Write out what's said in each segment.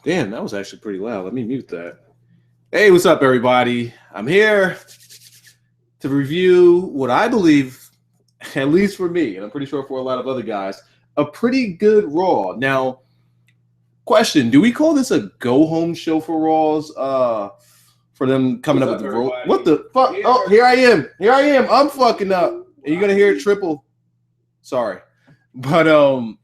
Damn, that was actually pretty loud. Let me mute that. Hey, what's up, everybody? I'm here to review what I believe, at least for me, and I'm pretty sure for a lot of other guys, a pretty good Raw. Now, question, do we call this a go-home show for Raws? For them coming up with the Raw? What the fuck? Here. Oh, here I am. I'm fucking up. And you're going to hear it triple. Sorry. But,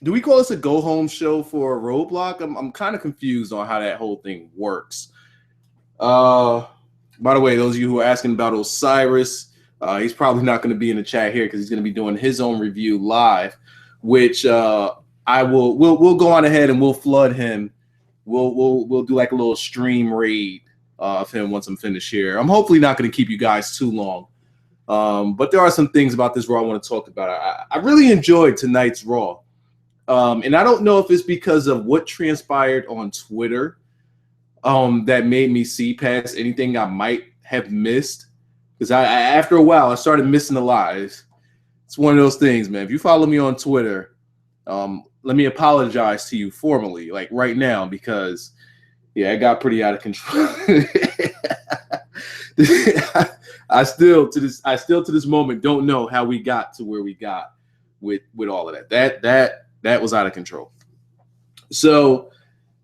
do we call this a go-home show for Roadblock? I'm kind of confused on how that whole thing works. By the way, those of you who are asking about Osiris, he's probably not going to be in the chat here because he's going to be doing his own review live, which we'll go on ahead and we'll flood him. We'll do like a little stream raid of him once I'm finished here. I'm hopefully not going to keep you guys too long. But there are some things about this Raw I want to talk about. I really enjoyed tonight's Raw. And I don't know if it's because of what transpired on Twitter that made me see past anything I might have missed. Because I after a while, I started missing a lot. It's one of those things, man. If you follow me on Twitter, let me apologize to you formally, like right now, because, yeah, it got pretty out of control. I still to this moment don't know how we got to where we got with all of that. That was out of control. So,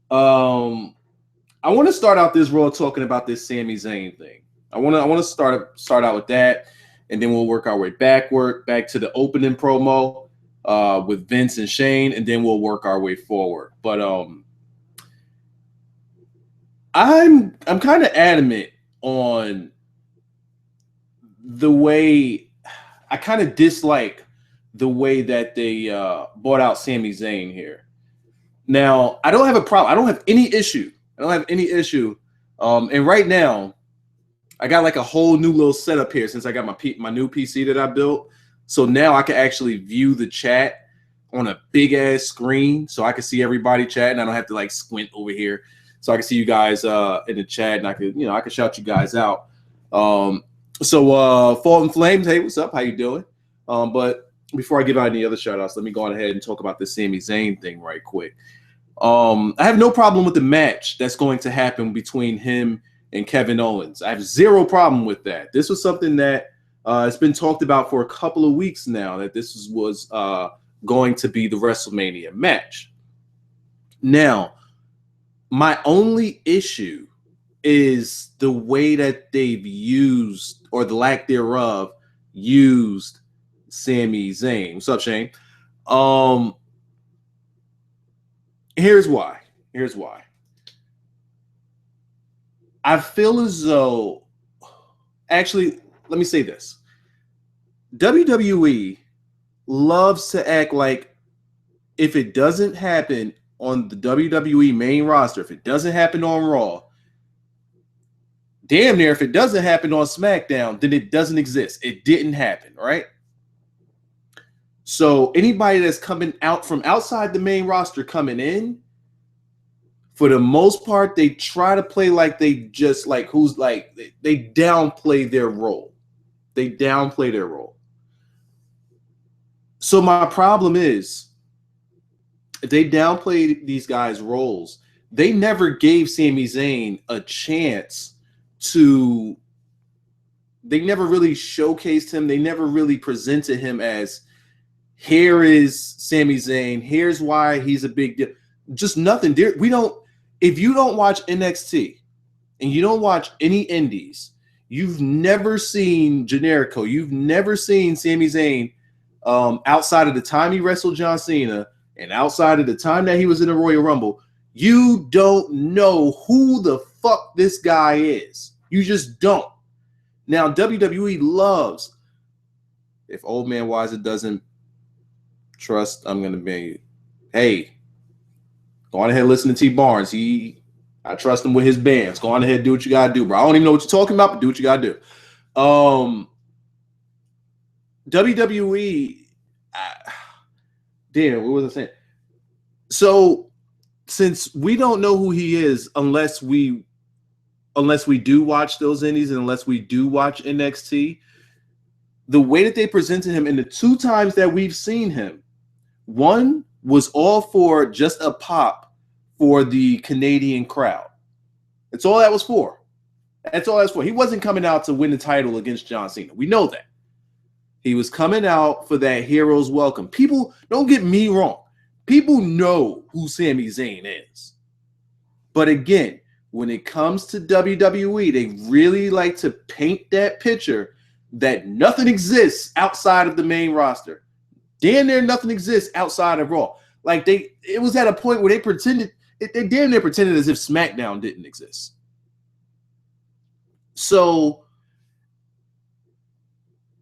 I want to start out this Raw talking about this Sami Zayn thing. I want to start out with that, and then we'll work our way back to the opening promo with Vince and Shane, and then we'll work our way forward. But I'm kind of adamant on the way I kind of dislike the way that they bought out Sami Zayn here. Now, I don't have a problem. I don't have any issue. And right now, I got like a whole new little setup here since I got my new PC that I built. So now I can actually view the chat on a big ass screen, so I can see everybody chatting. I don't have to like squint over here, so I can see you guys in the chat, and I can shout you guys out. So Fulton Flames, hey, what's up? How you doing? But before I give out any other shout outs, let me go on ahead and talk about the Sami Zayn thing right quick. I have no problem with the match that's going to happen between him and Kevin Owens. I have zero problem with that. This was something that has been talked about for a couple of weeks now, that this was going to be the WrestleMania match. Now, my only issue is the way that they've used, or the lack thereof, used Sami Zayn. What's up, Shane? Here's why. I feel as though, actually, let me say this. WWE loves to act like if it doesn't happen on the WWE main roster, if it doesn't happen on Raw, damn near if it doesn't happen on SmackDown, then it doesn't exist. It didn't happen, right? So anybody that's coming out from outside the main roster coming in, for the most part, they try to play like they just like they downplay their role. So my problem is, if they downplayed these guys' roles, they never gave Sami Zayn a chance to. They never really showcased him. They never really presented him as, here is Sami Zayn. Here's why he's a big deal. Just nothing. We don't. If you don't watch NXT and you don't watch any indies, you've never seen Jericho. You've never seen Sami Zayn outside of the time he wrestled John Cena and outside of the time that he was in the Royal Rumble. You don't know who the fuck this guy is. You just don't. Now, WWE loves, if Old Man Wiser doesn't trust, I'm going to be, hey, go on ahead and listen to T Barnes. I trust him with his bands. Go on ahead and do what you got to do, bro. I don't even know what you're talking about, but do what you got to do. WWE, damn, what was I saying? So, since we don't know who he is unless we do watch those indies and unless we do watch NXT, the way that they presented him in the two times that we've seen him, one was all for just a pop for the Canadian crowd. That's all that was for. That's all that's for. He wasn't coming out to win the title against John Cena. We know that. He was coming out for that hero's welcome. People, don't get me wrong. People know who Sami Zayn is. But again, when it comes to WWE, they really like to paint that picture that nothing exists outside of the main roster. Damn near nothing exists outside of Raw. Like it was at a point where they damn near pretended as if SmackDown didn't exist. So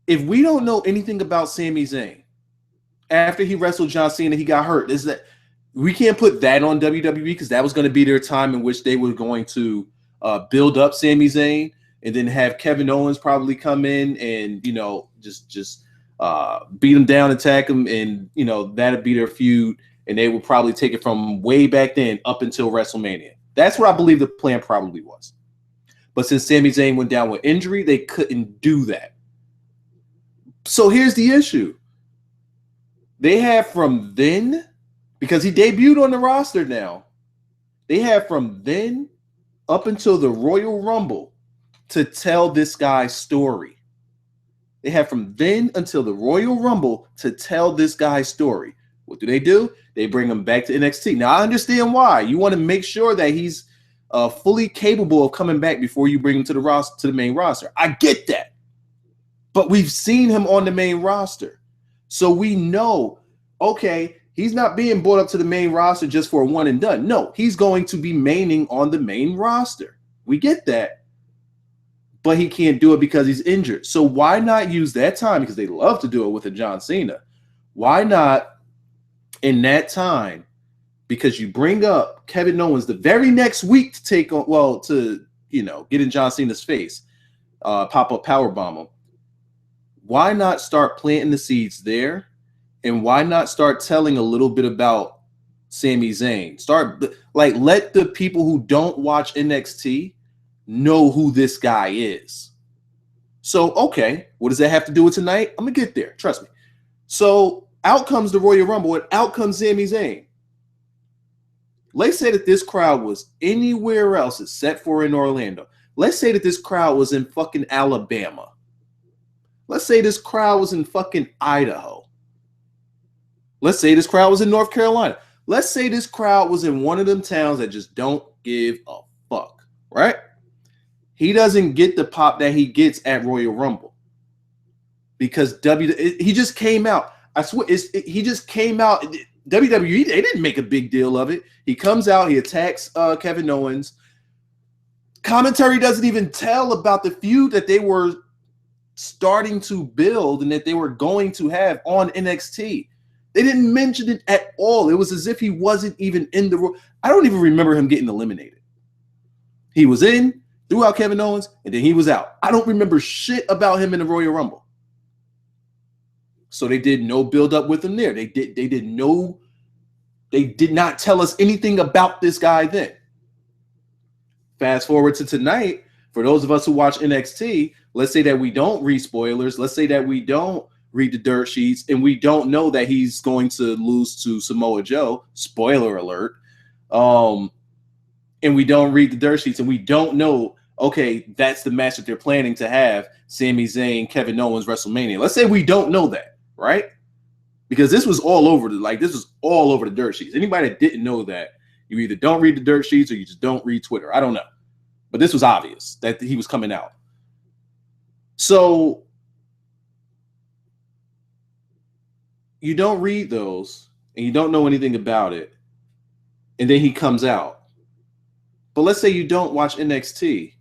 if we don't know anything about Sami Zayn after he wrestled John Cena, he got hurt. Is that we can't put that on WWE because that was going to be their time in which they were going to build up Sami Zayn and then have Kevin Owens probably come in and just beat him down, attack him, and that'd be their feud, and they would probably take it from way back then up until WrestleMania. That's what I believe the plan probably was. But since Sami Zayn went down with injury, they couldn't do that. So here's the issue. They have from then, because he debuted on the roster now, they have from then up until the Royal Rumble to tell this guy's story. They have from then until the Royal Rumble to tell this guy's story. What do? They bring him back to NXT. Now, I understand why. You want to make sure that he's fully capable of coming back before you bring him to the main roster. I get that. But we've seen him on the main roster. So we know, okay, he's not being brought up to the main roster just for a one and done. No, he's going to be maining on the main roster. We get that. But he can't do it because he's injured. So why not use that time? Because they love to do it with a John Cena. Why not in that time? Because you bring up Kevin Owens the very next week to take on, get in John Cena's face, pop-up powerbomb him. Why not start planting the seeds there? And why not start telling a little bit about Sami Zayn? Let the people who don't watch NXT know who this guy is. So, okay, what does that have to do with tonight? I'm going to get there. Trust me. So, out comes the Royal Rumble and out comes Sami Zayn. Let's say that this crowd was anywhere else except for in Orlando. Let's say that this crowd was in fucking Alabama. Let's say this crowd was in fucking Idaho. Let's say this crowd was in North Carolina. Let's say this crowd was in one of them towns that just don't give a fuck, right? He doesn't get the pop that he gets at Royal Rumble because he just came out. I swear, he just came out. WWE, they didn't make a big deal of it. He comes out, he attacks Kevin Owens. Commentary doesn't even tell about the feud that they were starting to build and that they were going to have on NXT. They didn't mention it at all. It was as if he wasn't even in the room. I don't even remember him getting eliminated. He was in, threw out Kevin Owens, and then he was out. I don't remember shit about him in the Royal Rumble. So they did no build up with him there. They did not tell us anything about this guy then. Fast forward to tonight, for those of us who watch NXT, let's say that we don't read spoilers. Let's say that we don't read the dirt sheets and we don't know that he's going to lose to Samoa Joe. Spoiler alert. And we don't read the dirt sheets and we don't know, okay, that's the match that they're planning to have, Sami Zayn, Kevin Owens, WrestleMania. Let's say we don't know that. Right? Because this was all over the dirt sheets. Anybody that didn't know that, you either don't read the dirt sheets or you just don't read Twitter. I don't know. But this was obvious that he was coming out. So you don't read those and you don't know anything about it. And then he comes out. But let's say you don't watch NXT.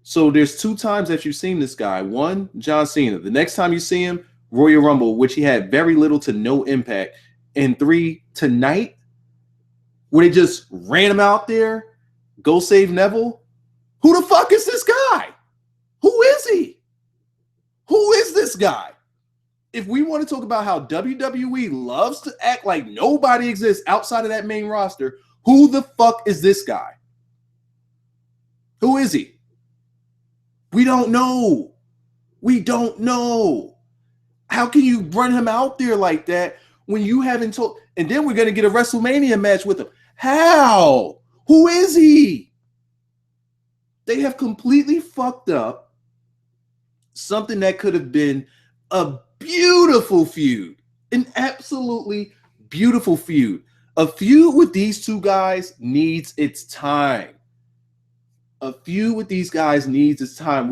So there's 2 times that you've seen this guy. 1, John Cena. The next time you see him, Royal Rumble, which he had very little to no impact. And 3, tonight, where they just ran him out there, go save Neville. Who the fuck is this guy? Who is he? Who is this guy? If we want to talk about how WWE loves to act like nobody exists outside of that main roster, who the fuck is this guy? Who is he? We don't know. We don't know. How can you run him out there like that when you haven't told? And then we're going to get a WrestleMania match with him. How? Who is he? They have completely fucked up something that could have been a beautiful feud, an absolutely beautiful feud. A feud with these two guys needs its time. A feud with these guys needs its time.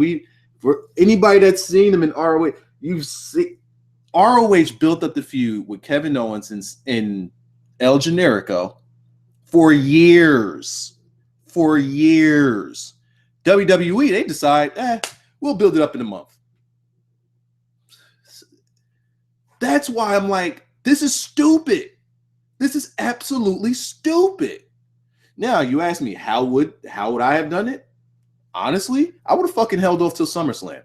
For anybody that's seen them in ROH, you've seen ROH built up the feud with Kevin Owens and El Generico for years. For years. WWE, they decide, we'll build it up in a month. That's why I'm like, this is stupid. This is absolutely stupid. Now, you ask me, how would I have done it? Honestly, I would have fucking held off till SummerSlam.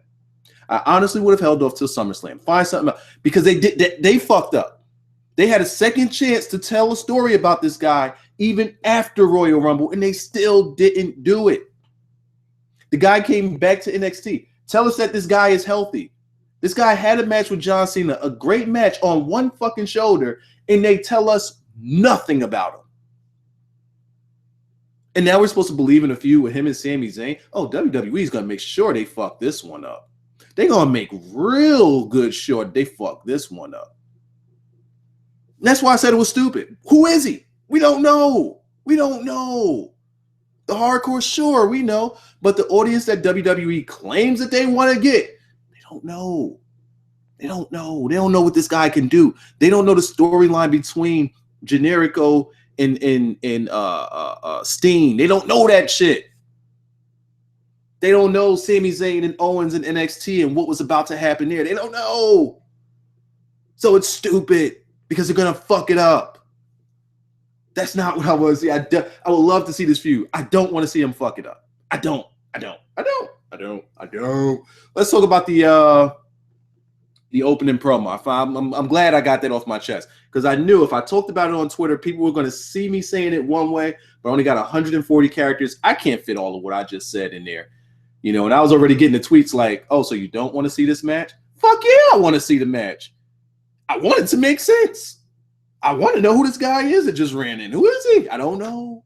I honestly would have held off till SummerSlam. Find something else. Because they fucked up. They had a second chance to tell a story about this guy even after Royal Rumble, and they still didn't do it. The guy came back to NXT. Tell us that this guy is healthy. This guy had a match with John Cena, a great match on one fucking shoulder, and they tell us nothing about him. And now we're supposed to believe in a feud with him and Sami Zayn. Oh, WWE is going to make sure they fuck this one up. They're going to make real good sure they fuck this one up. And that's why I said it was stupid. Who is he? We don't know. We don't know. The hardcore, sure, we know. But the audience that WWE claims that they want to get, they don't know. They don't know. They don't know what this guy can do. They don't know the storyline between Generico and Steen. They don't know that shit. They don't know Sami Zayn and Owens and NXT and what was about to happen there. They don't know. So it's stupid because they're going to fuck it up. That's not what I want to see. I would love to see this feud. I don't want to see them fuck it up. I don't. Let's talk about the opening promo. I'm glad I got that off my chest because I knew if I talked about it on Twitter, people were going to see me saying it one way, but I only got 140 characters. I can't fit all of what I just said in there. You know, and I was already getting the tweets like, oh, so you don't want to see this match? Fuck yeah, I want to see the match. I want it to make sense. I want to know who this guy is that just ran in. Who is he? I don't know.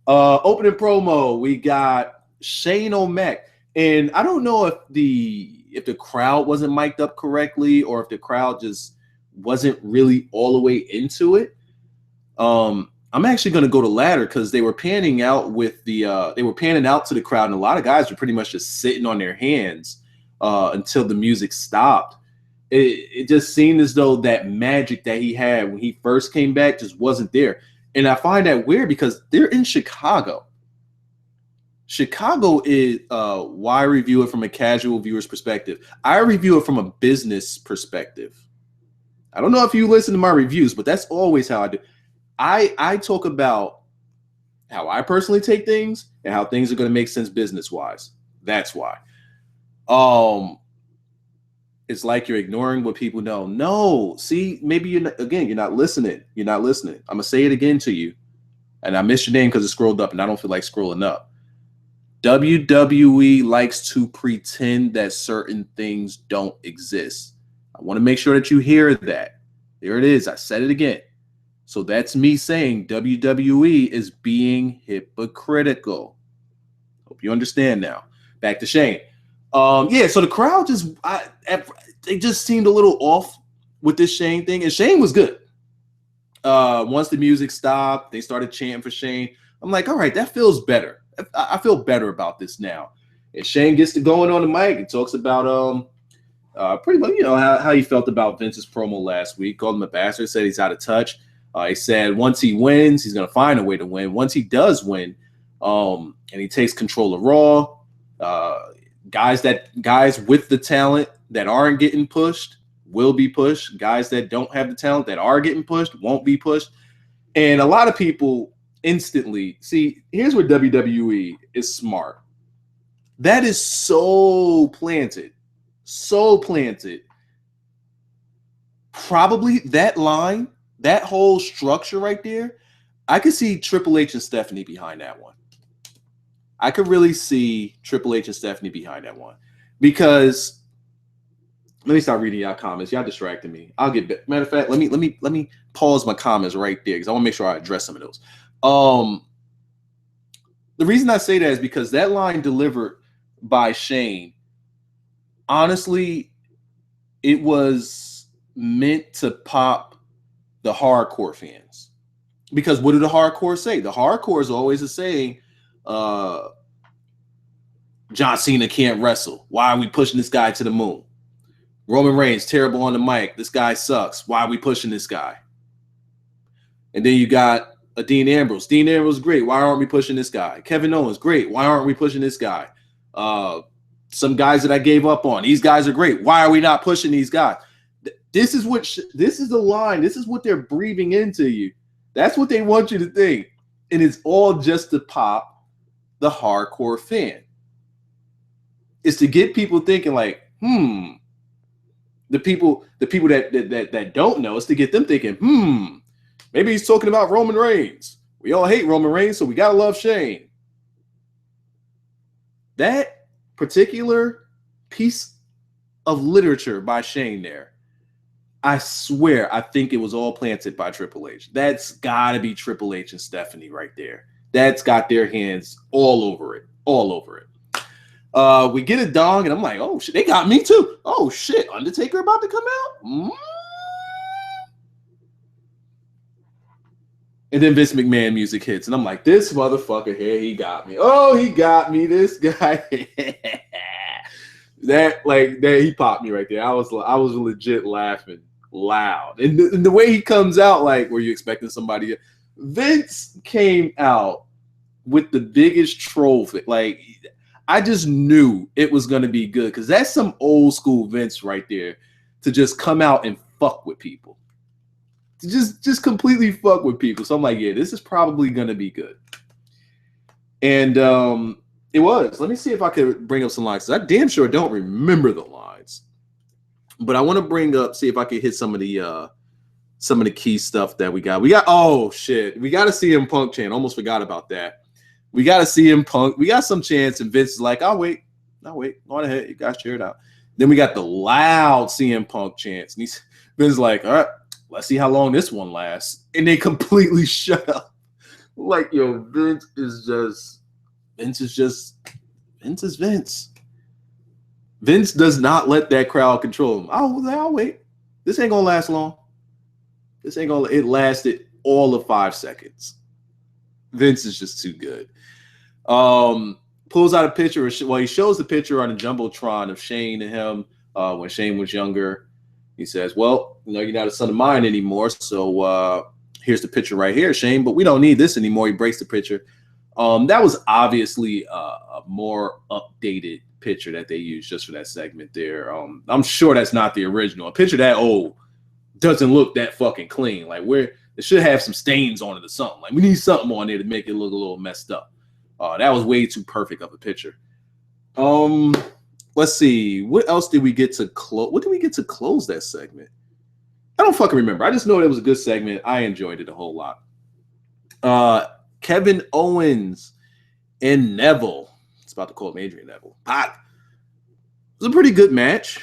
Opening promo, we got Shane O'Mac. And I don't know if the crowd wasn't mic'd up correctly or if the crowd just wasn't really all the way into it. I'm actually going to go to ladder because they were panning out with they were panning out to the crowd, and a lot of guys were pretty much just sitting on their hands until the music stopped. It just seemed as though that magic that he had when he first came back just wasn't there. And I find that weird because they're in Chicago. Chicago is why I review it from a casual viewer's perspective. I review it from a business perspective. I don't know if you listen to my reviews, but that's always how I do. I talk about how I personally take things and how things are going to make sense business-wise. That's why. It's like you're ignoring what people know. No, see, maybe you're not listening. You're not listening. I'm going to say it again to you. And I missed your name because it scrolled up and I don't feel like scrolling up. WWE likes to pretend that certain things don't exist. I want to make sure that you hear that. There it is. I said it again. So that's me saying WWE is being hypocritical. Hope you understand now. Back to Shane. So the crowd they just seemed a little off with this Shane thing. And Shane was good. Once the music stopped, they started chanting for Shane. I'm like, all right, that feels better. I feel better about this now. And Shane gets to going on the mic and talks about pretty much, how he felt about Vince's promo last week. Called him a bastard, said he's out of touch. He said once he wins, he's going to find a way to win. Once he does win, and he takes control of Raw, guys with the talent that aren't getting pushed will be pushed. Guys that don't have the talent that are getting pushed won't be pushed. And a lot of people instantly see, here's where WWE is smart. That is so planted. Probably that line, that whole structure right there, I could see Triple H and Stephanie behind that one. I could really see Triple H and Stephanie behind that one. Because Let me start reading y'all comments. Y'all distracting me. I'll get back. Matter of fact, let me pause my comments right there because I want to make sure I address some of those. The reason I say that is because that line delivered by Shane, honestly, it was meant to pop the hardcore fans. Because what do the hardcore say? The hardcore is always saying, John Cena can't wrestle. Why are we pushing this guy to the moon? Roman Reigns, terrible on the mic. This guy sucks. Why are we pushing this guy? And then you got a Dean Ambrose. Dean Ambrose, great. Why aren't we pushing this guy? Kevin Owens, great. Why aren't we pushing this guy? Some guys that I gave up on. These guys are great. Why are we not pushing these guys? This is the line. This is what they're breathing into you. That's what they want you to think. And it's all just to pop the hardcore fan. It's to get people thinking like, the people that don't know, it's to get them thinking, maybe he's talking about Roman Reigns. We all hate Roman Reigns, so we gotta love Shane. That particular piece of literature by Shane there, I swear, I think it was all planted by Triple H. That's gotta be Triple H and Stephanie right there. That's got their hands all over it. We get a dong, and I'm like, oh shit, they got me too. Oh shit, Undertaker about to come out? And then Vince McMahon music hits, and I'm like, this motherfucker here, he got me. Oh, he got me, this guy. that he popped me right there. I was legit laughing loud. And the way he comes out, like, were you expecting somebody? Vince came out with the biggest troll. Like, I just knew it was going to be good because that's some old school Vince right there to just come out and fuck with people. To just completely fuck with people. So I'm like, yeah, this is probably going to be good. And it was. Let me see if I could bring up some lines. I damn sure don't remember the lines. But I want to see if I can hit some of the key stuff that we got. Oh shit. We got to see CM Punk chant. Almost forgot about that. We got to see CM Punk. We got some chants, and Vince is like, I'll wait. Go on ahead. You guys cheer it out. Then we got the loud CM Punk chants. And Vince's like, all right, let's see how long this one lasts. And they completely shut up. Like, yo, Vince is Vince. Vince does not let that crowd control him. I'll wait. This ain't going to last long. It lasted all of 5 seconds. Vince is just too good. Pulls out a picture. Well, he shows the picture on a jumbotron of Shane and him when Shane was younger. He says, well, you're not a son of mine anymore, so here's the picture right here, Shane, but we don't need this anymore. He breaks the picture. That was obviously a more updated picture that they used just for that segment there. I'm sure that's not the original. A picture that old doesn't look that fucking clean. Like, it should have some stains on it or something. Like, we need something on there to make it look a little messed up. That was way too perfect of a picture. Let's see. What else did we get to close? What did we get to close that segment? I don't fucking remember. I just know it was a good segment. I enjoyed it a whole lot. Kevin Owens and Neville. It's about to call him Adrian Neville. It was a pretty good match.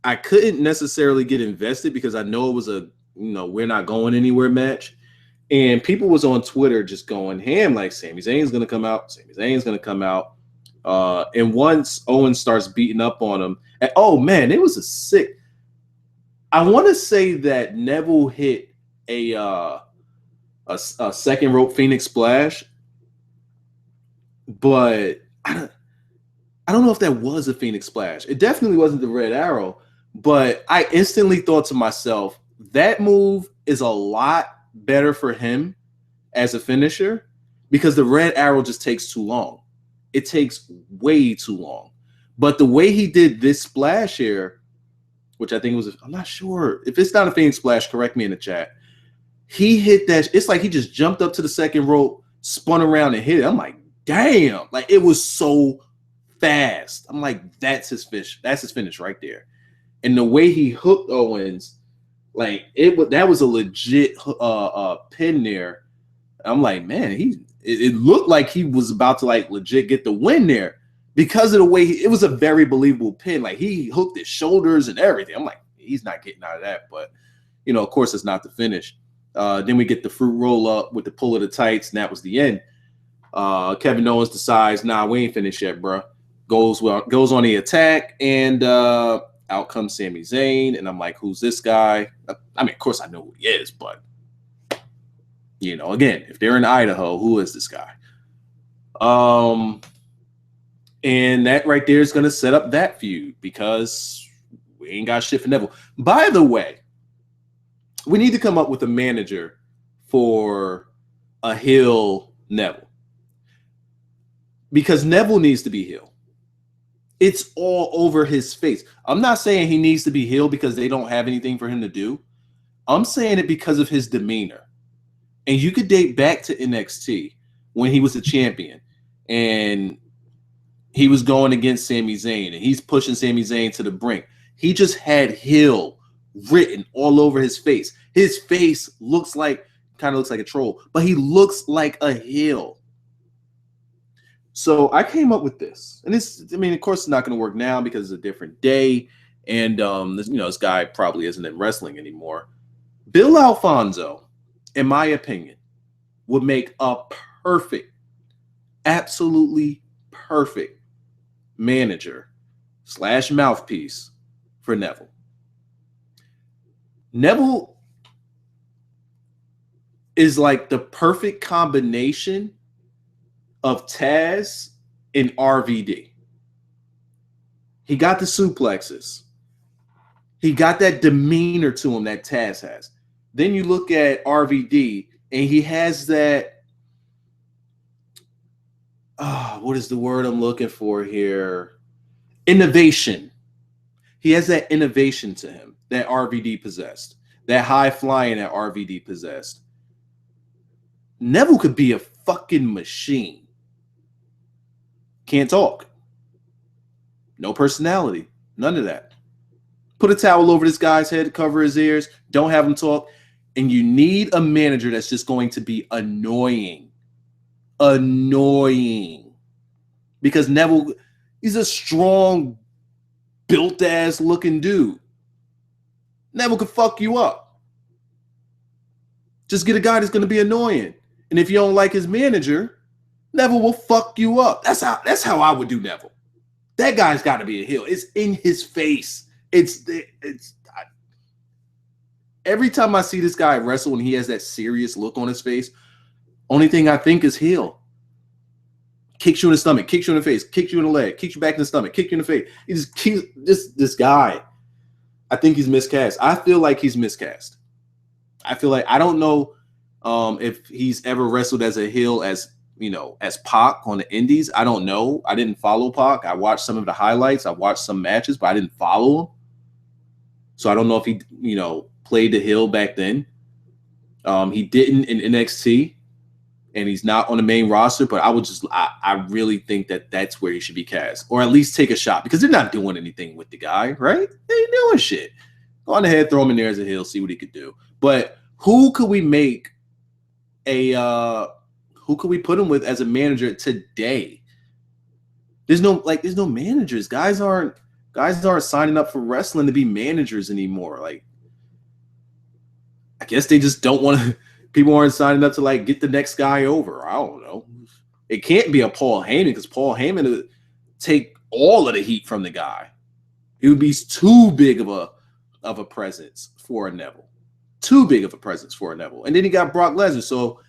I couldn't necessarily get invested because I know it was a, we're not going anywhere match. And people was on Twitter just going ham like Sami Zayn's going to come out. And once Owens starts beating up on him, and oh man, it was a sick. I want to say that Neville hit a second rope Phoenix Splash, but I don't know if that was a Phoenix Splash. It definitely wasn't the Red Arrow, but I instantly thought to myself, that move is a lot better for him as a finisher because the Red Arrow just takes too long. It takes way too long. But the way he did this splash here, which I think I'm not sure. If it's not a Phoenix Splash, correct me in the chat. He hit that. It's like he just jumped up to the second rope, spun around and hit it. I'm like, damn. Like, it was so fast. I'm like, that's his fish. That's his finish right there. And the way he hooked Owens, like, that was a legit pin there. I'm like, man, it looked like he was about to, like, legit get the win there. because of the way it was a very believable pin. Like, he hooked his shoulders and everything. I'm like, he's not getting out of that. But, you know, of course, it's not the finish. Then we get the fruit roll up with the pull of the tights, and that was the end. Kevin Owens decides, nah, we ain't finished yet, bro. Goes on the attack, and out comes Sami Zayn. And I'm like, who's this guy? I mean, of course, I know who he is, but, you know, again, if they're in Idaho, who is this guy? And that right there is going to set up that feud because we ain't got shit for Neville. By the way, we need to come up with a manager for a heel Neville. Because Neville needs to be heel. It's all over his face. I'm not saying he needs to be heel because they don't have anything for him to do. I'm saying it because of his demeanor. And you could date back to NXT when he was a champion and he was going against Sami Zayn and he's pushing Sami Zayn to the brink. He just had heel written all over his face. His face kind of looks like a troll, but he looks like a heel. So I came up with this, and this, I mean, of course, it's not going to work now because it's a different day, and this guy probably isn't in wrestling anymore. Bill Alfonso, in my opinion, would make a perfect, absolutely perfect manager / mouthpiece for Neville. Neville is like the perfect combination of Taz and RVD. He got the suplexes. He got that demeanor to him that Taz has. Then you look at RVD and he has that, what is the word I'm looking for here? Innovation. He has that innovation to him that RVD possessed. That high flying that RVD possessed. Neville could be a fucking machine. Can't talk. No personality. None of that. Put a towel over this guy's head, cover his ears, don't have him talk. And you need a manager that's just going to be annoying. Annoying. Because Neville, he's a strong, built-ass looking dude. Neville could fuck you up. Just get a guy that's going to be annoying. And if you don't like his manager, Neville will fuck you up. That's how I would do Neville. That guy's got to be a heel. It's in his face. Every time I see this guy wrestle and he has that serious look on his face, only thing I think is heel. Kicks you in the stomach, kicks you in the face, kicks you in the leg, kicks you back in the stomach, kicks you in the face. He just keeps this guy. I think he's miscast. I feel like he's miscast. I feel like I don't know if he's ever wrestled as a heel as Pac on the indies. I don't know. I didn't follow Pac. I watched some of the highlights. I watched some matches, but I didn't follow him. So I don't know if he, played the heel back then. He didn't in NXT, and he's not on the main roster, but I really think that that's where he should be cast, or at least take a shot, because they're not doing anything with the guy, right? They ain't doing shit. Go on ahead, throw him in there as a heel, see what he could do. But who could we make who could we put him with as a manager today? There's no managers. Guys aren't signing up for wrestling to be managers anymore. Like, I guess they just don't want to. People aren't signing up to get the next guy over. I don't know. It can't be a Paul Heyman, because Paul Heyman would take all of the heat from the guy. He would be too big of a presence for a Neville. Too big of a presence for a Neville. And then he got Brock Lesnar. So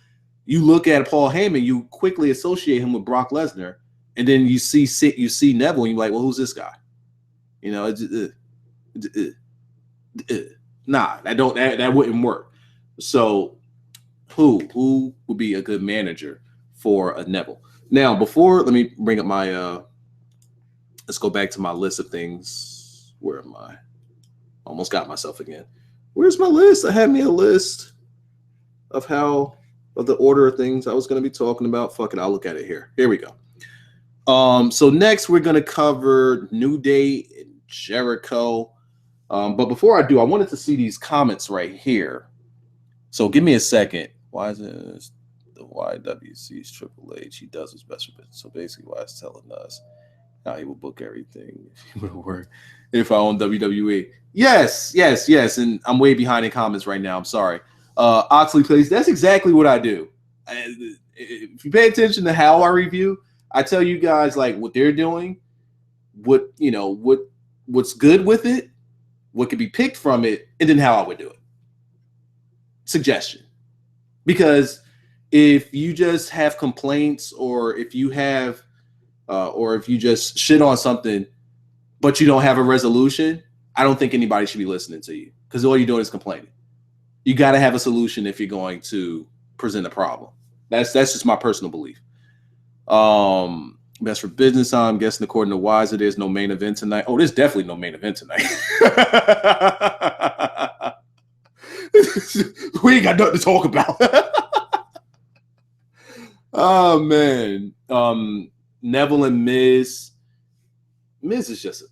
you look at Paul Heyman, you quickly associate him with Brock Lesnar, and then you see Neville, and you're like, well, who's this guy? Nah, that wouldn't work. So who would be a good manager for a Neville? Now, let me bring up my let's go back to my list of things. Where am I? Almost got myself again. Where's my list? I had me a list of the order of things I was going to be talking about. Fuck it, I'll look at it here. Here we go. So next we're going to cover New Day and Jericho. But before I do, I wanted to see these comments right here. So give me a second. Why is it the YWC's Triple H? He does his best for business. So basically, why it's telling us He will book everything if he would work if I own WWE. Yes. And I'm way behind in comments right now. I'm sorry. Oxley plays. That's exactly what I do. If you pay attention to how I review, I tell you guys like what they're doing, what's good with it, what could be picked from it, and then how I would do it. Suggestion. Because if you just have complaints or if you just shit on something, but you don't have a resolution, I don't think anybody should be listening to you because all you're doing is complaining. You got to have a solution if you're going to present a problem. That's just my personal belief. Best for business, I'm guessing according to Wiser, there's no main event tonight. Oh, there's definitely no main event tonight. We ain't got nothing to talk about. Oh, man. Neville and Miz. Miz is just,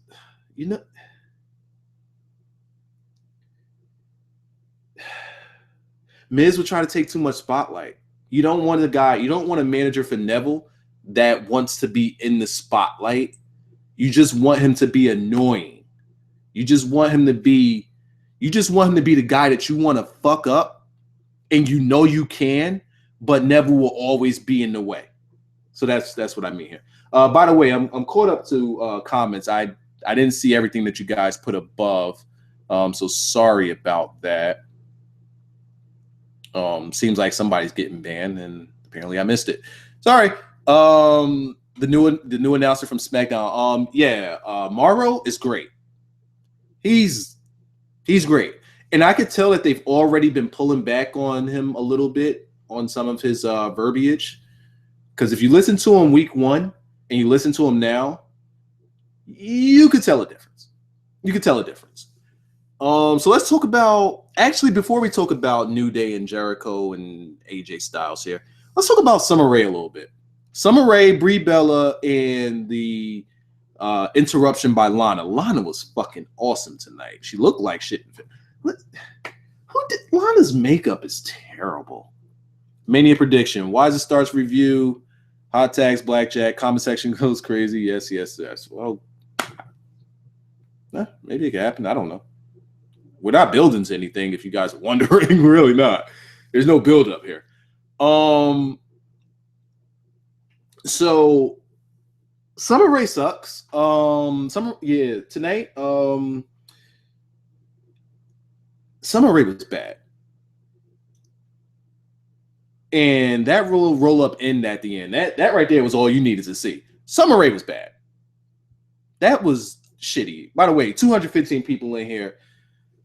Miz would try to take too much spotlight. You don't want a manager for Neville that wants to be in the spotlight. You just want him to be annoying. You just want him to be the guy that you want to fuck up and you can, but Neville will always be in the way. So that's what I mean here. By the way, I'm caught up to comments. I didn't see everything that you guys put above. So sorry about that. Seems like somebody's getting banned, and apparently I missed it. Sorry. The new announcer from SmackDown. Morrow is great. He's great, and I could tell that they've already been pulling back on him a little bit on some of his verbiage. Because if you listen to him week 1 and you listen to him now, you could tell a difference. So let's talk about, actually, before we talk about New Day and Jericho and AJ Styles here, let's talk about Summer Rae a little bit. Summer Rae, Brie Bella, and the interruption by Lana. Lana was fucking awesome tonight. She looked like shit. Lana's makeup is terrible. Mania prediction. Wiser starts review. Hot tags, blackjack. Comment section goes crazy. Yes. Well, maybe it could happen. I don't know. We're not building to anything, if you guys are wondering. Really not. There's no build up here. So Summer Rae sucks. Tonight. Summer Rae was bad. And that roll up in at the end. That right there was all you needed to see. Summer Rae was bad. That was shitty. By the way, 215 people in here.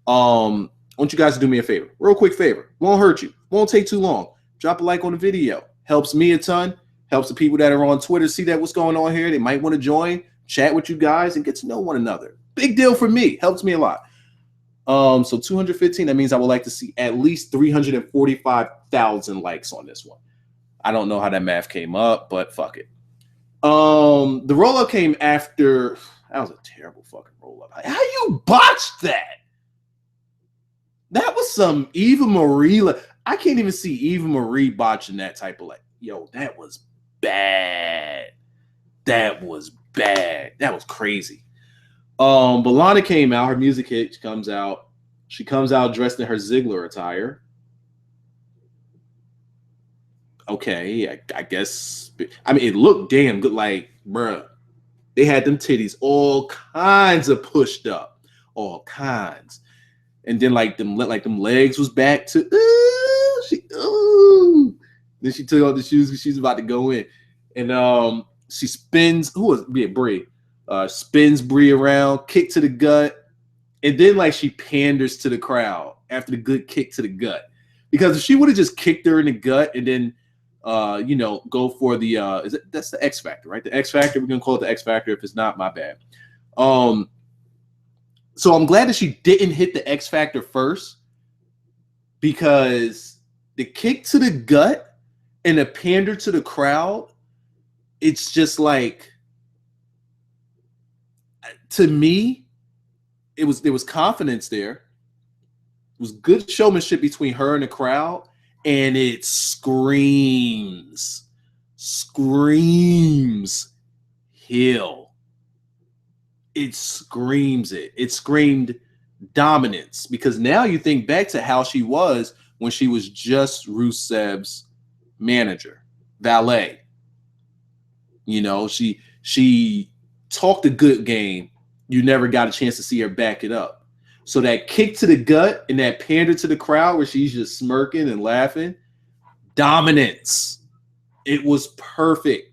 I want you guys to do me a favor. Real quick favor. Won't hurt you. Won't take too long. Drop a like on the video. Helps me a ton. Helps the people that are on Twitter see that what's going on here. They might want to join, chat with you guys, and get to know one another. Big deal for me. Helps me a lot. So 215, that means I would like to see at least 345,000 likes on this one. I don't know how that math came up, but fuck it. The roll-up came after. That was a terrible fucking roll-up. How you botched that? That was some Eva Marie. I can't even see Eva Marie botching that type of that was bad. That was crazy. But Lana came out. Her music hit. She comes out dressed in her Ziggler attire. Okay, I guess. I mean, it looked damn good. Like, bruh, they had them titties all kinds of pushed up, all kinds, and then them legs was back to. Then she took off the shoes because she's about to go in, and she spins. Who was Brie? Spins Brie around, kick to the gut, and then she panders to the crowd after the good kick to the gut. Because if she would have just kicked her in the gut and then go for the that's the X Factor, right? The X Factor, we're gonna call it the X Factor. If it's not, my bad. So I'm glad that she didn't hit the X Factor first, because the kick to the gut and the pander to the crowd, it's just to me, there was confidence there. It was good showmanship between her and the crowd, and it screams heel. it screams it. It screamed dominance, because now you think back to how she was when she was just Rusev's manager, valet. You know, she talked a good game. You never got a chance to see her back it up. So that kick to the gut and that pander to the crowd where she's just smirking and laughing, dominance. It was perfect.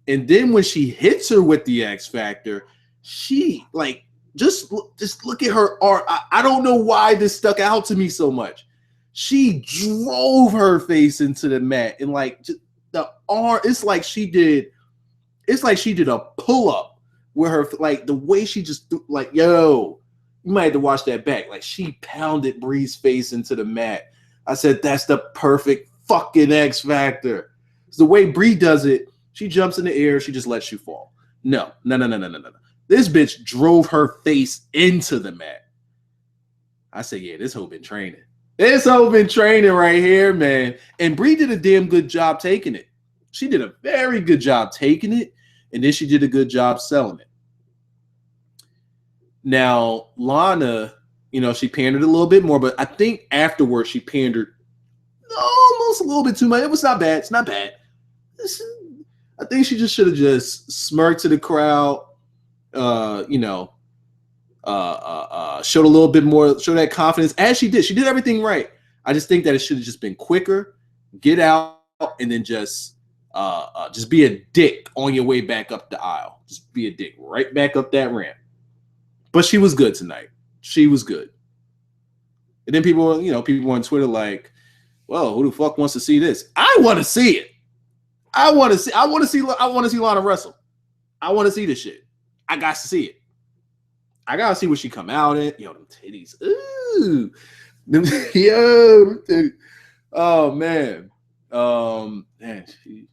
And then when she hits her with the X Factor, she like just look at her art. I don't know why this stuck out to me so much. She drove her face into the mat, and like just the arm, it's like she did a pull-up with her, like the way she just like, yo, you might have to watch that back. Like she pounded Brie's face into the mat. I said, that's the perfect fucking X Factor. It's the way Brie does it. She jumps in the air. She just lets you fall. No. This bitch drove her face into the mat. I said, yeah, this hoe been training. This hoe been training right here, man. And Brie did a damn good job taking it. She did a very good job taking it, and then she did a good job selling it. Now, Lana, you know, she pandered a little bit more, but I think afterwards she pandered almost a little bit too much. It was not bad. It's not bad. I think she just should have just smirked to the crowd, showed a little bit more, showed that confidence, as she did. She did everything right. I just think that it should have just been quicker, get out, and then just be a dick on your way back up the aisle. Just be a dick right back up that ramp. But she was good tonight. She was good. And then people on Twitter like, well, who the fuck wants to see this? I want to see it. I want to see Lana wrestle. I want to see this shit. I got to see it. I gotta see what she come out in. Yo, them titties. Ooh. Them titties. Oh man. Man, she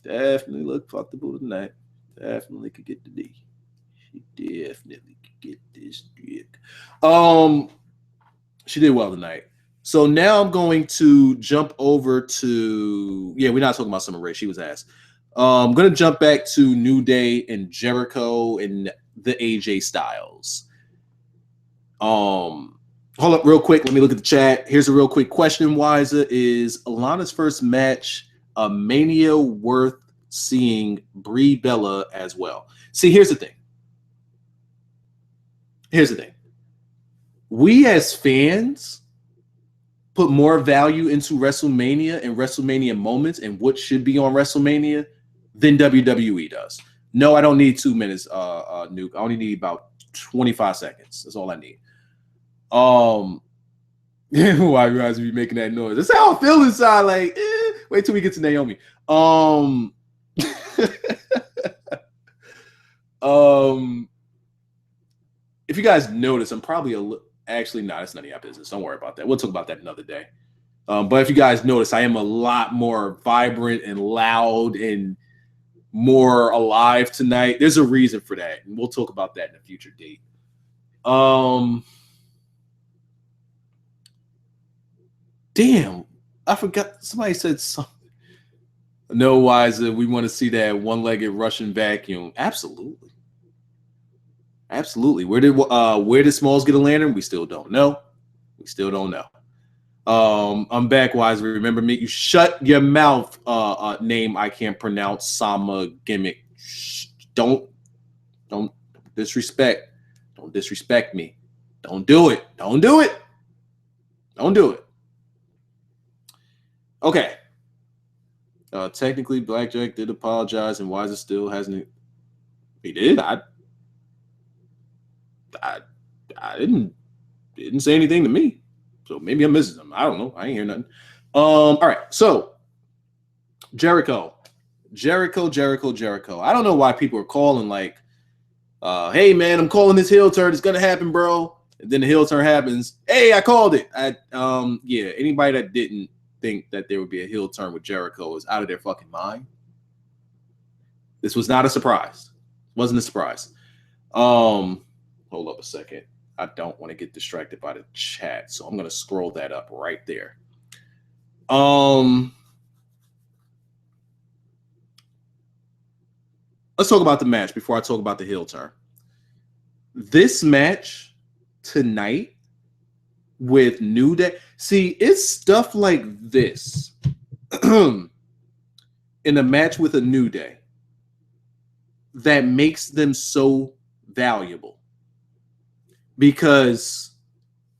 definitely looked fuckable tonight. Definitely could get the D. She definitely could get this dick. She did well tonight. So now I'm going to jump over to, we're not talking about Summer Rae. She was ass. I'm going to jump back to New Day and Jericho and the AJ Styles. Hold up real quick. Let me look at the chat. Here's a real quick question, Wiza. Is Lana's first match a Mania worth seeing Brie Bella as well? See, here's the thing. We as fans put more value into WrestleMania and WrestleMania moments and what should be on WrestleMania than WWE does. No, I don't need 2 minutes, Nuke. I only need about 25 seconds. That's all I need. Why you guys be making that noise? That's how I feel inside. Like, wait till we get to Naomi. If you guys notice, I'm probably actually, no, it's none of your business. Don't worry about that. We'll talk about that another day. But if you guys notice, I am a lot more vibrant and loud and more alive tonight. There's a reason for that, and we'll talk about that in a future date. Damn, I forgot. Somebody said something. No, Wiser, we want to see that one-legged Russian vacuum. Absolutely. Where did Smalls get a lantern? We still don't know. I'm back, Wiser. Remember me? You shut your mouth. Name I can't pronounce. Sama gimmick. Don't disrespect. Don't disrespect me. Don't do it. Okay. Technically, Blackjack did apologize, and Wiser still hasn't. He did. I didn't say anything to me, so maybe I'm missing them. I don't know. I ain't hear nothing. All right. So Jericho. I don't know why people are calling like, "Hey man, I'm calling this heel turn. It's gonna happen, bro." And then the heel turn happens. Hey, I called it. Anybody that didn't think that there would be a heel turn with Jericho is out of their fucking mind. This was not a surprise. Wasn't a surprise. Hold up a second. I don't want to get distracted by the chat, so I'm going to scroll that up right there. Let's talk about the match before I talk about the heel turn. This match tonight with New Day. See, it's stuff like this in a match with a New Day that makes them so valuable. Because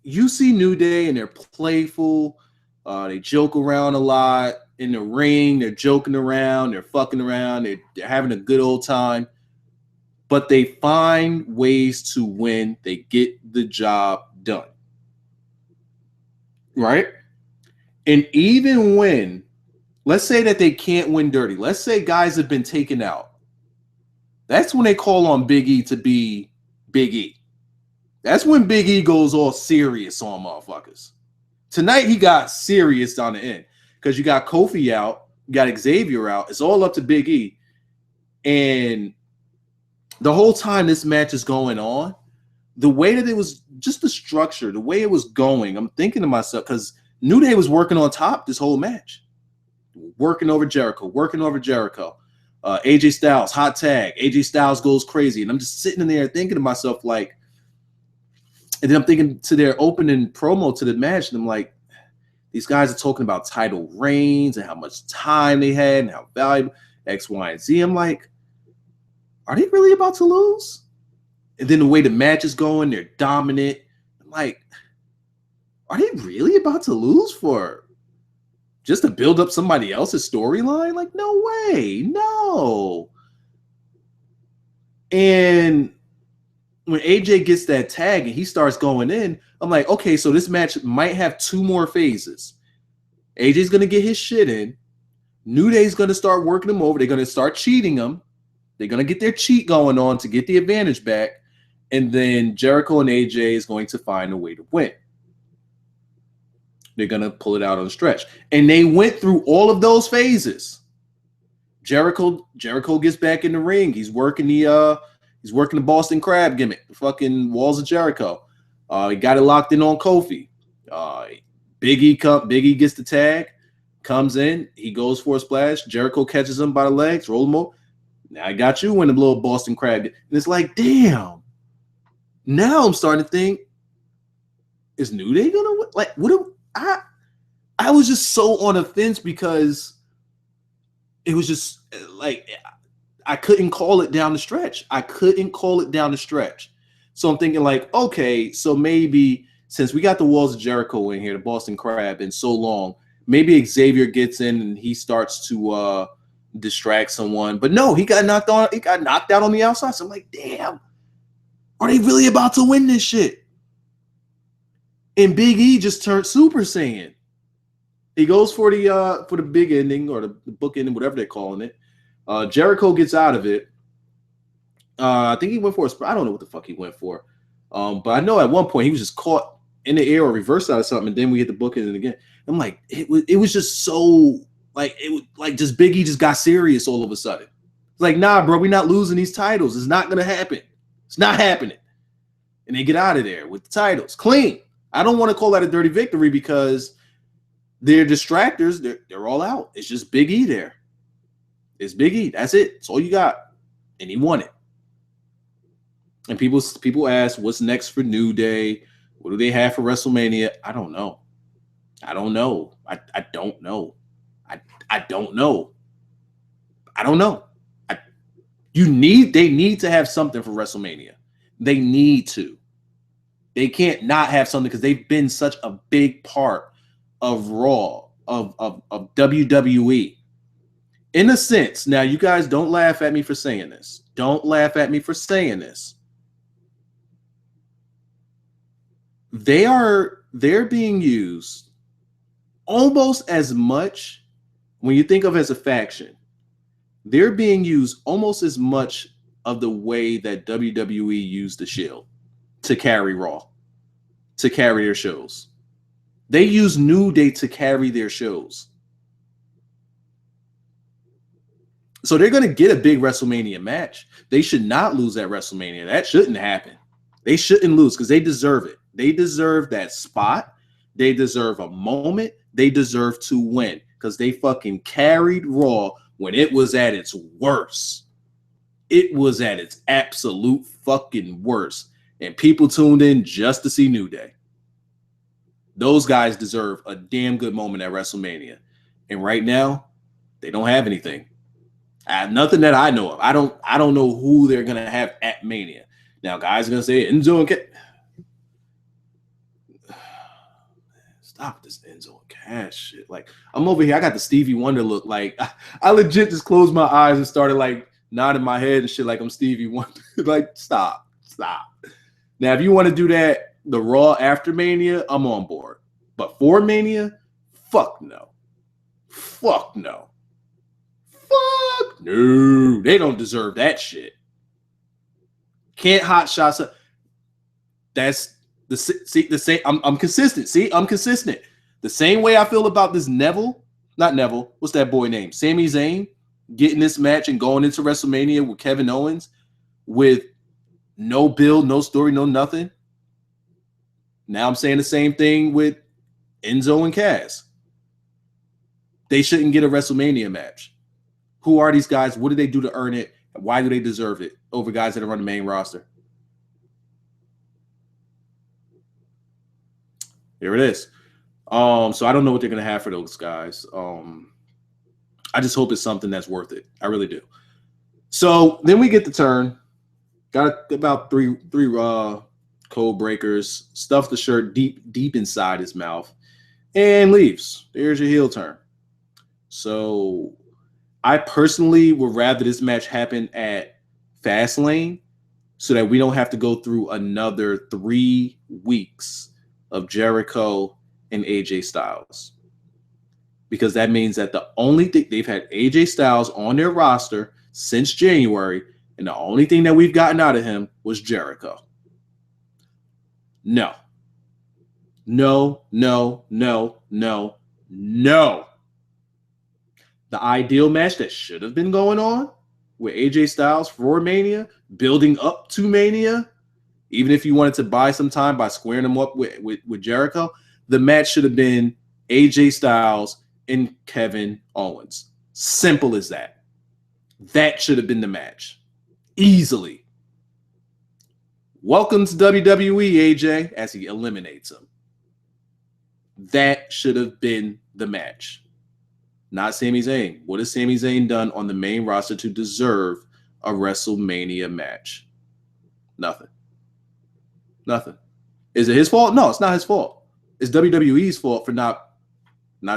you see New Day and they're playful. They joke around a lot in the ring. They're joking around. They're fucking around. They're having a good old time. But they find ways to win. They get the job done. Right? And even when, let's say that they can't win dirty. Let's say guys have been taken out. That's when they call on Big E to be Big E. That's when Big E goes all serious on motherfuckers. Tonight, he got serious down the end because you got Kofi out, you got Xavier out. It's all up to Big E. And the whole time this match is going on, the way that it was, just the structure, the way it was going, I'm thinking to myself, because New Day was working on top this whole match. Working over Jericho. AJ Styles, hot tag. AJ Styles goes crazy. And I'm just sitting in there thinking to myself, like, and then I'm thinking to their opening promo to the match, and I'm like, these guys are talking about title reigns and how much time they had and how valuable X, Y, and Z. I'm like, are they really about to lose? And then the way the match is going, they're dominant. I'm like, are they really about to lose for just to build up somebody else's storyline? Like, no way, no. And when AJ gets that tag and he starts going in, I'm like, okay, so this match might have two more phases. AJ's going to get his shit in. New Day's going to start working him over. They're going to start cheating him. They're going to get their cheat going on to get the advantage back. And then Jericho and AJ is going to find a way to win. They're going to pull it out on the stretch. And they went through all of those phases. Jericho gets back in the ring. He's working the Boston Crab gimmick, the fucking Walls of Jericho. He got it locked in on Kofi. Big E gets the tag, comes in, he goes for a splash. Jericho catches him by the legs, roll him over. Now I got you in the little Boston Crab. And it's like, damn. Now I'm starting to think, is New Day gonna win? Like, I was just so on the fence because it was just like I couldn't call it down the stretch. So I'm thinking like, okay, so maybe since we got the Walls of Jericho in here, the Boston Crab, in so long, maybe Xavier gets in and he starts to distract someone. But no, he got knocked out on the outside. So I'm like, damn, are they really about to win this shit? And Big E just turned Super Saiyan. He goes for the big ending or the book ending, whatever they're calling it. Jericho gets out of it. I think he went for I don't know what the fuck he went for. But I know at one point he was just caught in the air or reversed out of something, and then we hit the book ending again. I'm like, it was just so like it was like just Big E just got serious all of a sudden. It's like, nah, bro, we're not losing these titles. It's not gonna happen. It's not happening. And they get out of there with the titles clean. I don't want to call that a dirty victory because they're distractors. They're all out. It's just Big E there. It's Big E. That's it. That's all you got. And he won it. And people ask, what's next for New Day? What do they have for WrestleMania? I don't know. I don't know. They need to have something for WrestleMania. They need to. They can't not have something because they've been such a big part of Raw, of WWE. In a sense, now you guys don't laugh at me for saying this. They're being used almost as much when you think of as a faction. They're being used almost as much of the way that WWE used the Shield to carry Raw, to carry their shows. They use New Day to carry their shows. So they're going to get a big WrestleMania match. They should not lose at WrestleMania. That shouldn't happen. They shouldn't lose because they deserve it. They deserve that spot. They deserve a moment. They deserve to win because they fucking carried Raw when it was at its worst. It was at its absolute fucking worst. And people tuned in just to see New Day. Those guys deserve a damn good moment at WrestleMania. And right now, they don't have anything. Nothing that I know of. I don't know who they're gonna have at Mania. Now, guys are gonna say Enzo and stop this Enzo and Cass shit. Like, I'm over here. I got the Stevie Wonder look. Like, I legit just closed my eyes and started like nodding my head and shit like I'm Stevie Wonder. Like, stop. Now, if you want to do that, the Raw after Mania, I'm on board. But for Mania, fuck no. Fuck no. Fuck no. They don't deserve that shit. Can't hot shots up. That's the same. I'm consistent. See, I'm consistent. The same way I feel about this not Neville. What's that boy name? Sami Zayn getting this match and going into WrestleMania with Kevin Owens with no build, no story, no nothing. Now I'm saying the same thing with Enzo and Cass. They shouldn't get a WrestleMania match. Who are these guys? What do they do to earn it? Why do they deserve it over guys that are on the main roster? Here it is. So I don't know what they're going to have for those guys. I just hope it's something that's worth it. I really do. So then we get the turn. Got about three code breakers, stuffed the shirt deep inside his mouth, and leaves. There's your heel turn. So I personally would rather this match happen at Fastlane so that we don't have to go through another 3 weeks of Jericho and AJ Styles. Because that means that the only thing they've had AJ Styles on their roster since January, and the only thing that we've gotten out of him was Jericho. No. The ideal match that should have been going on with AJ Styles for Mania, building up to Mania, even if you wanted to buy some time by squaring them up with Jericho, the match should have been AJ Styles and Kevin Owens. Simple as that. That should have been the match. Easily. Welcome to WWE, AJ, as he eliminates him. That should have been the match. Not Sami Zayn. What has Sami Zayn done on the main roster to deserve a WrestleMania match? Nothing. Is it his fault? No, it's not his fault. It's WWE's fault for not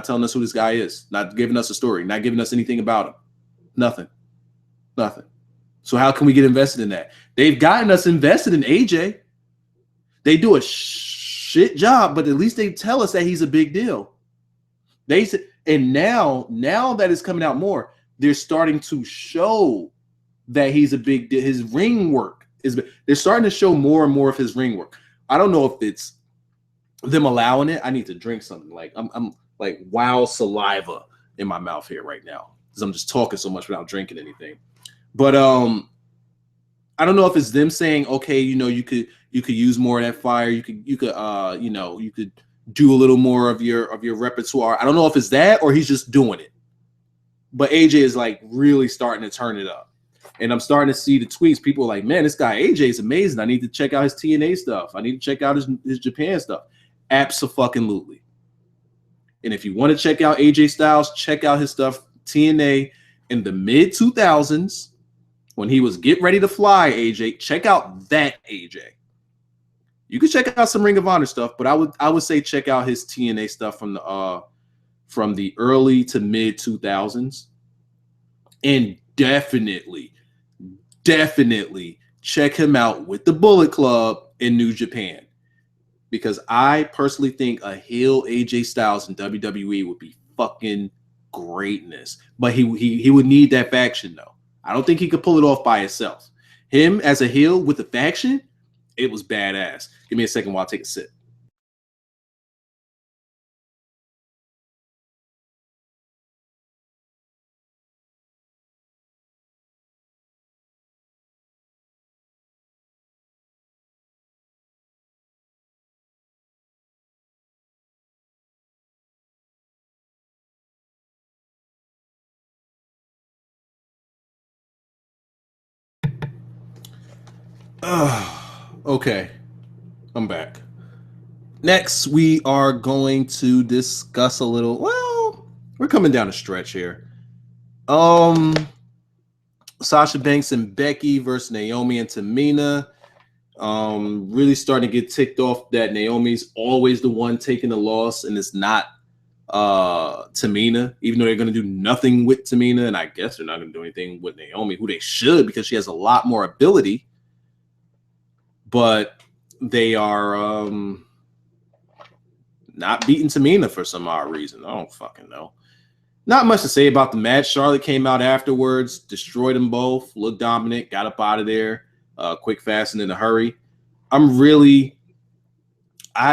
telling us who this guy is, not giving us a story, not giving us anything about him. Nothing. So how can we get invested in that? They've gotten us invested in AJ. They do a shit job, but at least they tell us that he's a big deal. And now that it's coming out more, they're starting to show that he's a big deal. His ring work they're starting to show more and more of his ring work. I don't know if it's them allowing it. I need to drink something. Like I'm like wild saliva in my mouth here right now because I'm just talking so much without drinking anything. But I don't know if it's them saying, okay, you could use more of that fire. You could do a little more of your repertoire. I don't know if it's that or he's just doing it. But AJ is like really starting to turn it up. And I'm starting to see the tweets. People are like, man, this guy AJ is amazing. I need to check out his TNA stuff. I need to check out his Japan stuff. Abso-fucking-lutely. And if you want to check out AJ Styles, check out his stuff, TNA in the mid-2000s when he was Get Ready to Fly AJ. Check out that AJ. You can check out some Ring of Honor stuff, but I would say check out his TNA stuff from the early to mid 2000s, and definitely check him out with the Bullet Club in New Japan, because I personally think a heel AJ Styles in WWE would be fucking greatness. But he would need that faction though. I don't think he could pull it off by himself. Him as a heel with the faction, it was badass. Give me a second while I take a sip. Okay, I'm back. Next, we are going to discuss a little. Well, we're coming down a stretch here. Sasha Banks and Becky versus Naomi and Tamina. Really starting to get ticked off that Naomi's always the one taking the loss, and it's not Tamina, even though they're going to do nothing with Tamina, and I guess they're not going to do anything with Naomi, who they should, because she has a lot more ability. But they are not beating Tamina for some odd reason. I don't fucking know. Not much to say about the match. Charlotte came out afterwards, destroyed them both, looked dominant, got up out of there, quick, fast, and in a hurry. I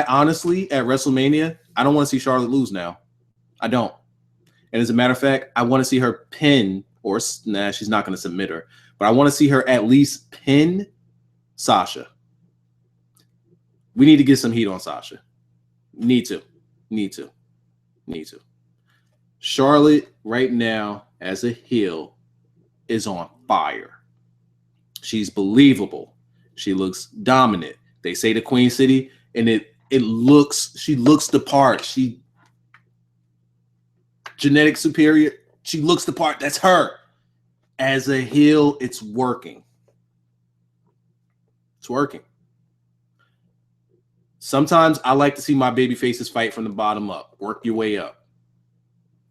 honestly, at WrestleMania, I don't want to see Charlotte lose now. I don't. And as a matter of fact, I want to see her pin, or she's not going to submit her, but I want to see her at least pin Sasha. We need to get some heat on Sasha. Need to. Charlotte right now as a heel is on fire. She's believable. She looks dominant. They say the Queen City, and she looks the part. She genetic superior. She looks the part. That's her. As a heel, it's working. It's working. Sometimes I like to see my baby faces fight from the bottom up. Work your way up.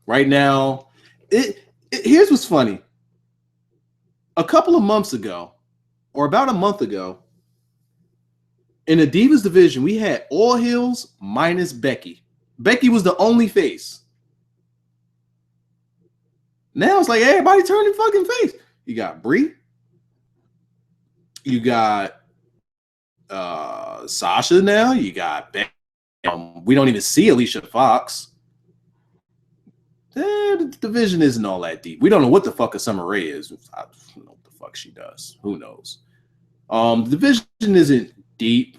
Right now, here's what's funny. A couple of months ago, or about a month ago, in the Divas division, we had all heels minus Becky. Becky was the only face. Now it's like everybody turning fucking face. You got Brie. You got Sasha now. You got Becky. We don't even see Alicia Fox. The division isn't all that deep. We don't know what the fuck a Summer Rae is. I don't know what the fuck she does. Who knows? The division isn't deep.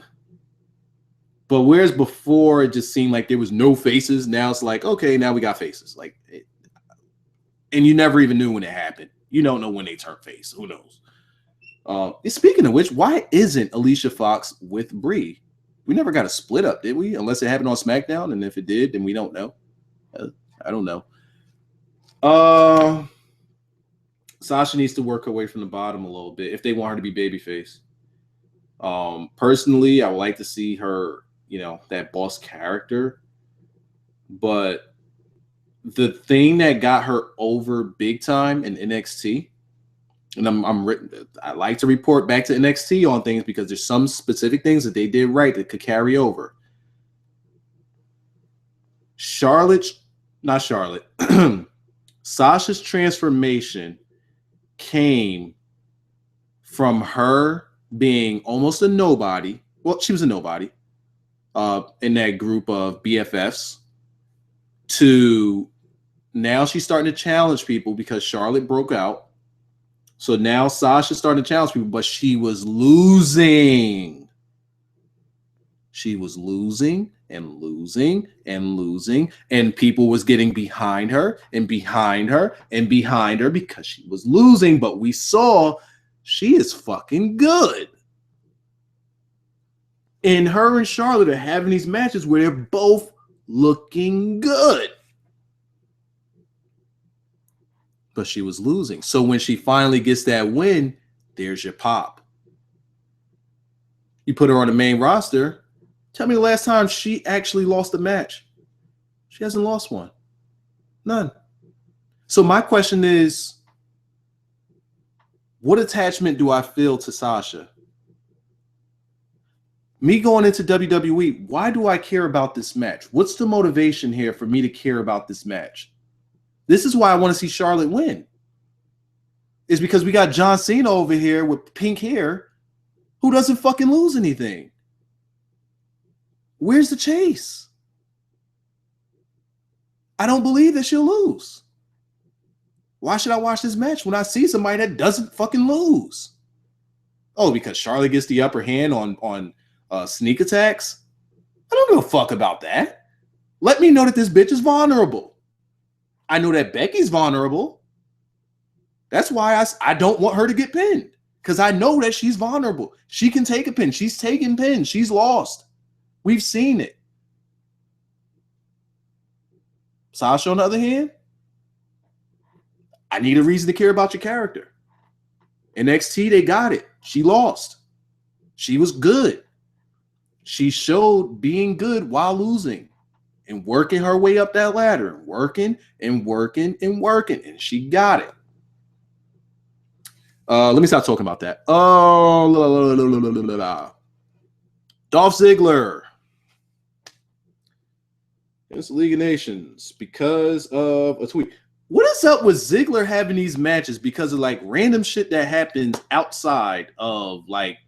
But whereas before it just seemed like there was no faces, now it's like, okay, now we got faces. And you never even knew when it happened. You don't know when they turn face. Who knows? Speaking of which, why isn't Alicia Fox with Brie? We never got a split up, did we? Unless it happened on SmackDown, and if it did, then we don't know. I don't know. Sasha needs to work her way from the bottom a little bit if they want her to be babyface. Personally, I would like to see her, that boss character. But the thing that got her over big time in NXT, and I like to report back to NXT on things because there's some specific things that they did right that could carry over. Sasha's transformation came from her being almost a nobody. Well, she was a nobody in that group of BFFs to now she's starting to challenge people because Charlotte broke out. So now Sasha's starting to challenge people, but she was losing. She was losing and losing and losing, and people was getting behind her and behind her and behind her because she was losing. But we saw she is fucking good. And her and Charlotte are having these matches where they're both looking good. But she was losing. So when she finally gets that win, there's your pop. You put her on the main roster. Tell me the last time she actually lost a match. She hasn't lost one. None. So my question is, what attachment do I feel to Sasha? Me going into WWE, why do I care about this match? What's the motivation here for me to care about this match? This is why I want to see Charlotte win. It's because we got John Cena over here with pink hair who doesn't fucking lose anything. Where's the chase? I don't believe that she'll lose. Why should I watch this match when I see somebody that doesn't fucking lose? Oh, because Charlotte gets the upper hand on sneak attacks? I don't give a fuck about that. Let me know that this bitch is vulnerable. I know that Becky's vulnerable. That's why I don't want her to get pinned. because I know that she's vulnerable. She can take a pin. She's taken pins. She's lost. We've seen it. Sasha, on the other hand, I need a reason to care about your character. NXT, they got it. She lost. She was good. She showed being good while losing and working her way up that ladder, and working and working and working, and she got it. Let me stop talking about that. Dolph Ziggler. It's League of Nations because of a tweet. What is up with Ziggler having these matches because of like random shit that happens outside of like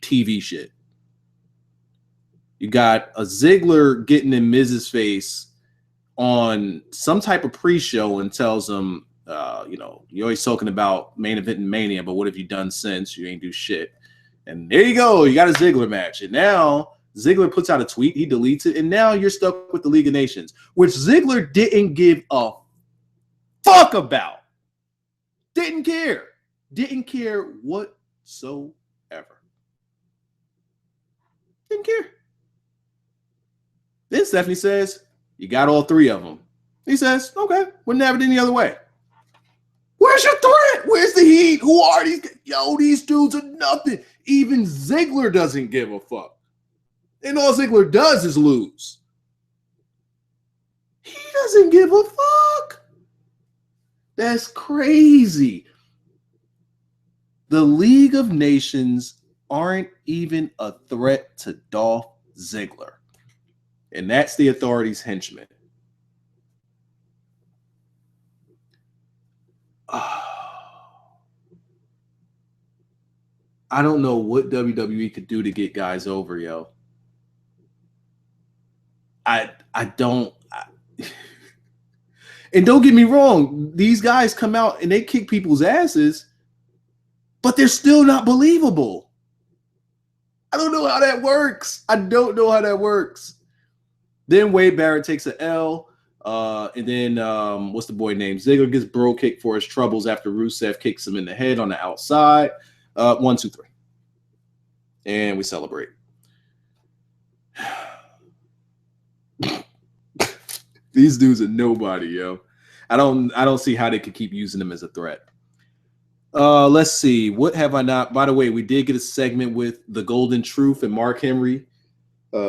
TV shit? You got a Ziggler getting in Miz's face on some type of pre-show and tells him, you're always talking about main event and Mania, but what have you done since? You ain't do shit. And there you go. You got a Ziggler match. And now Ziggler puts out a tweet. He deletes it. And now you're stuck with the League of Nations, which Ziggler didn't give a fuck about. Didn't care. Didn't care whatsoever. Didn't care. Then Stephanie says, you got all three of them. He says, okay, wouldn't have it any other way. Where's your threat? Where's the heat? Who are these? Yo, these dudes are nothing. Even Ziggler doesn't give a fuck. And all Ziggler does is lose. He doesn't give a fuck. That's crazy. The League of Nations aren't even a threat to Dolph Ziggler. And that's the Authority's henchman. I don't know what WWE could do to get guys over, yo. I don't. And don't get me wrong, these guys come out and they kick people's asses, but they're still not believable. I don't know how that works. I don't know how that works. Then Wade Barrett takes an L. And then what's the boy named? Ziggler gets bro kicked for his troubles after Rusev kicks him in the head on the outside. 1, 2, 3. And we celebrate. These dudes are nobody, yo. I don't see how they could keep using them as a threat. Let's see. What have I not? By the way, we did get a segment with the Golden Truth and Mark Henry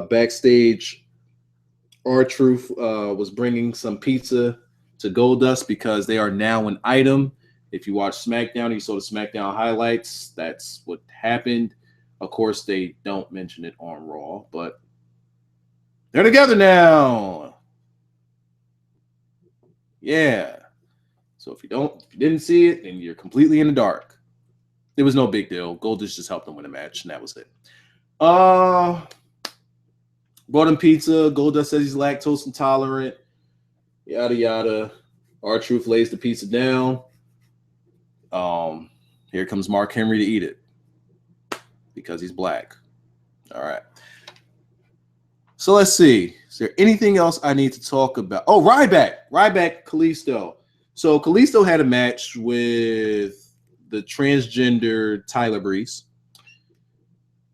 backstage. R-Truth was bringing some pizza to Goldust because they are now an item. If you watch SmackDown, you saw the SmackDown highlights. That's what happened. Of course, they don't mention it on Raw, but they're together now. Yeah. So if you didn't see it, then you're completely in the dark. It was no big deal. Goldust just helped them win a match, and that was it. Brought him pizza. Goldust says he's lactose intolerant. Yada yada. R-Truth lays the pizza down. Here comes Mark Henry to eat it because he's black. All right. So let's see. Is there anything else I need to talk about? Oh, Ryback, Kalisto. So Kalisto had a match with the transgender Tyler Breeze.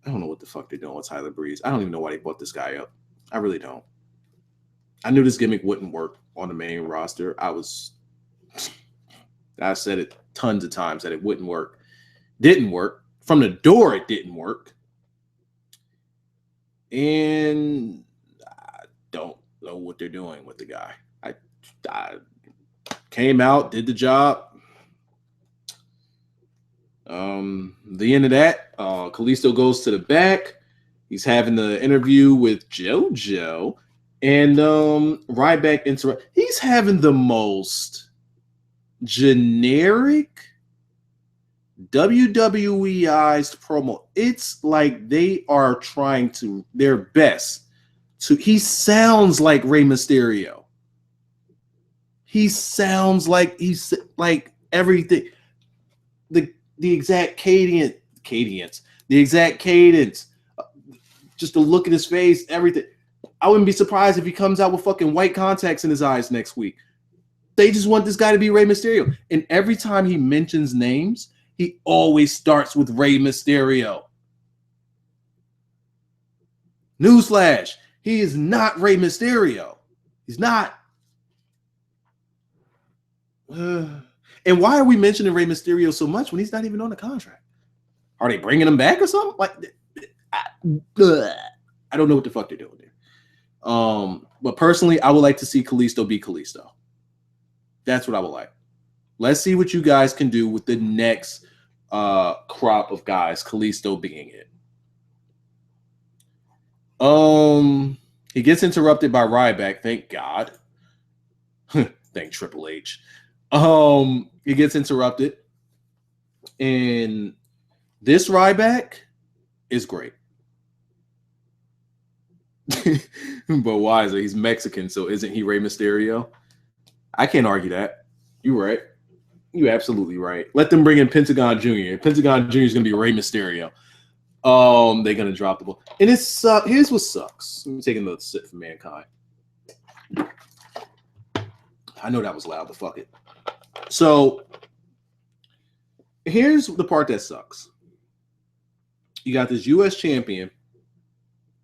I don't know what the fuck they're doing with Tyler Breeze. I don't even know why they brought this guy up. I really don't. I knew this gimmick wouldn't work on the main roster. I said it tons of times that it wouldn't work. Didn't work. From the door, it didn't work. And I don't know what they're doing with the guy. I came out, did the job. The end of that, Kalisto goes to the back. He's having the interview with JoJo, and Ryback interrupt. He's having the most generic WWEized promo. It's like they are trying to their best to. He sounds like Rey Mysterio. He sounds like he's like everything. The exact cadence, the exact cadence, just the look in his face, everything. I wouldn't be surprised if he comes out with fucking white contacts in his eyes next week. They just want this guy to be Rey Mysterio. And every time he mentions names, He always starts with Rey Mysterio. Newsflash, he is not Rey Mysterio. He's not. And why are we mentioning Rey Mysterio so much when he's not even on the contract? Are they bringing him back or something? Like, I don't know what the fuck they're doing there. But personally, I would like to see Kalisto be Kalisto. That's what I would like. Let's see what you guys can do with the next crop of guys, Kalisto being it. He gets interrupted by Ryback, thank God. Thank Triple H. He gets interrupted. And this Ryback is great. But why is it? He's Mexican, so isn't he Rey Mysterio? I can't argue that. You're right. You're absolutely right. Let them bring in Pentagon Jr. Pentagon Jr. is going to be Rey Mysterio. They're going to drop the ball. And it's here's what sucks. Let me take another sip for Mankind. I know that was loud, but fuck it. So here's the part that sucks. You got this U.S. champion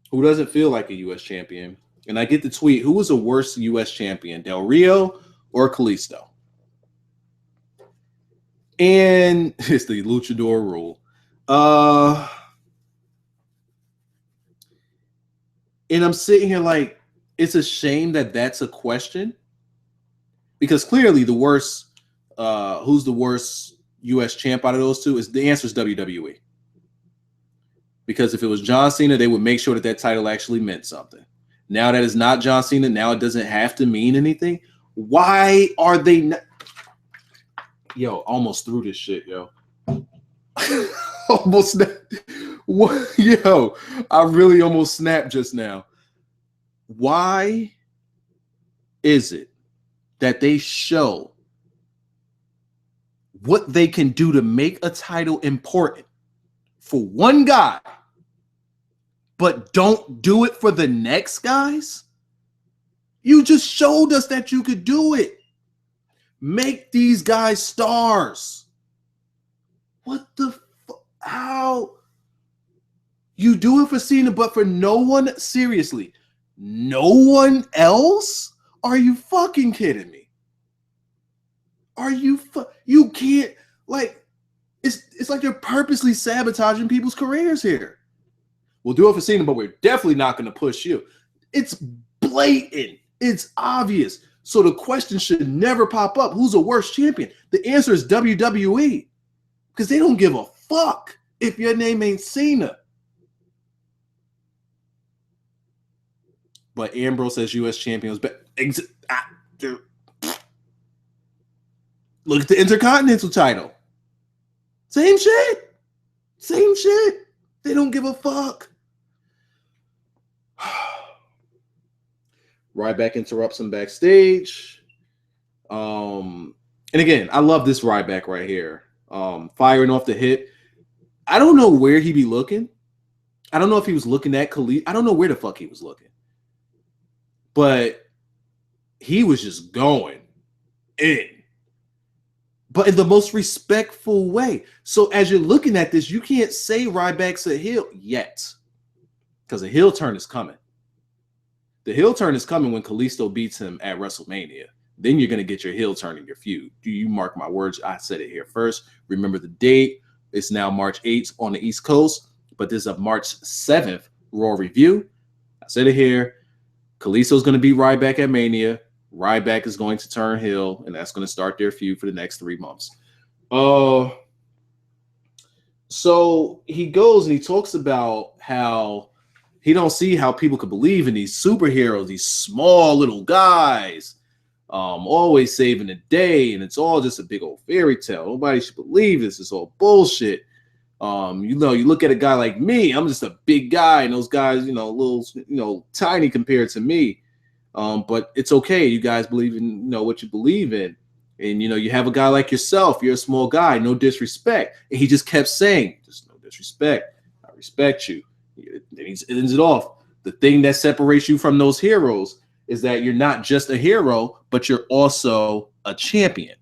who doesn't feel like a U.S. champion. And I get the tweet, who was the worst U.S. champion, Del Rio or Kalisto? And it's the luchador rule. And I'm sitting here like, it's a shame that that's a question. Because clearly the worst, who's the worst U.S. champ out of those two? The answer is WWE. Because if it was John Cena, they would make sure that title actually meant something. Now that it's not John Cena, now it doesn't have to mean anything. Why are they not? Yo, almost threw this shit, yo. Almost. What? Yo, I really almost snapped just now. Why is it that they show what they can do to make a title important for one guy, but don't do it for the next guys? You just showed us that you could do it. Make these guys stars. What the fuck? How? You do it for Cena, but for no one? Seriously, no one else? Are you fucking kidding me? Are you you can't, like, it's like you're purposely sabotaging people's careers here. We'll do it for Cena, but we're definitely not going to push you. It's blatant. It's obvious. So the question should never pop up. Who's the worst champion? The answer is WWE. Because they don't give a fuck if your name ain't Cena. But Ambrose as U.S. champion was look at the Intercontinental title. Same shit. Same shit. They don't give a fuck. Ryback interrupts him backstage. And again, I love this Ryback right here. Firing off the hit. I don't know where he be looking. I don't know if he was looking at Kalisto. I don't know where the fuck he was looking. But he was just going in. But in the most respectful way. So as you're looking at this, you can't say Ryback's a heel yet. Because a heel turn is coming. The heel turn is coming when Kalisto beats him at WrestleMania. Then you're going to get your heel turn in your feud. Do you mark my words? I said it here first. Remember the date. It's now March 8th on the East Coast. But this is a March 7th Raw review. I said it here. Kalisto's going to beat Ryback at Mania. Ryback is going to turn heel, and that's going to start their feud for the next 3 months. So he goes and he talks about how he don't see how people could believe in these superheroes, these small little guys, always saving the day, and it's all just a big old fairy tale. Nobody should believe this. It's all bullshit. You look at a guy like me, I'm just a big guy, and those guys, little, tiny compared to me. But it's okay. You guys believe in, what you believe in. And, you have a guy like yourself. You're a small guy. No disrespect. And he just kept saying, just no disrespect. I respect you. Then he ends it off. The thing that separates you from those heroes is that you're not just a hero, but you're also a champion.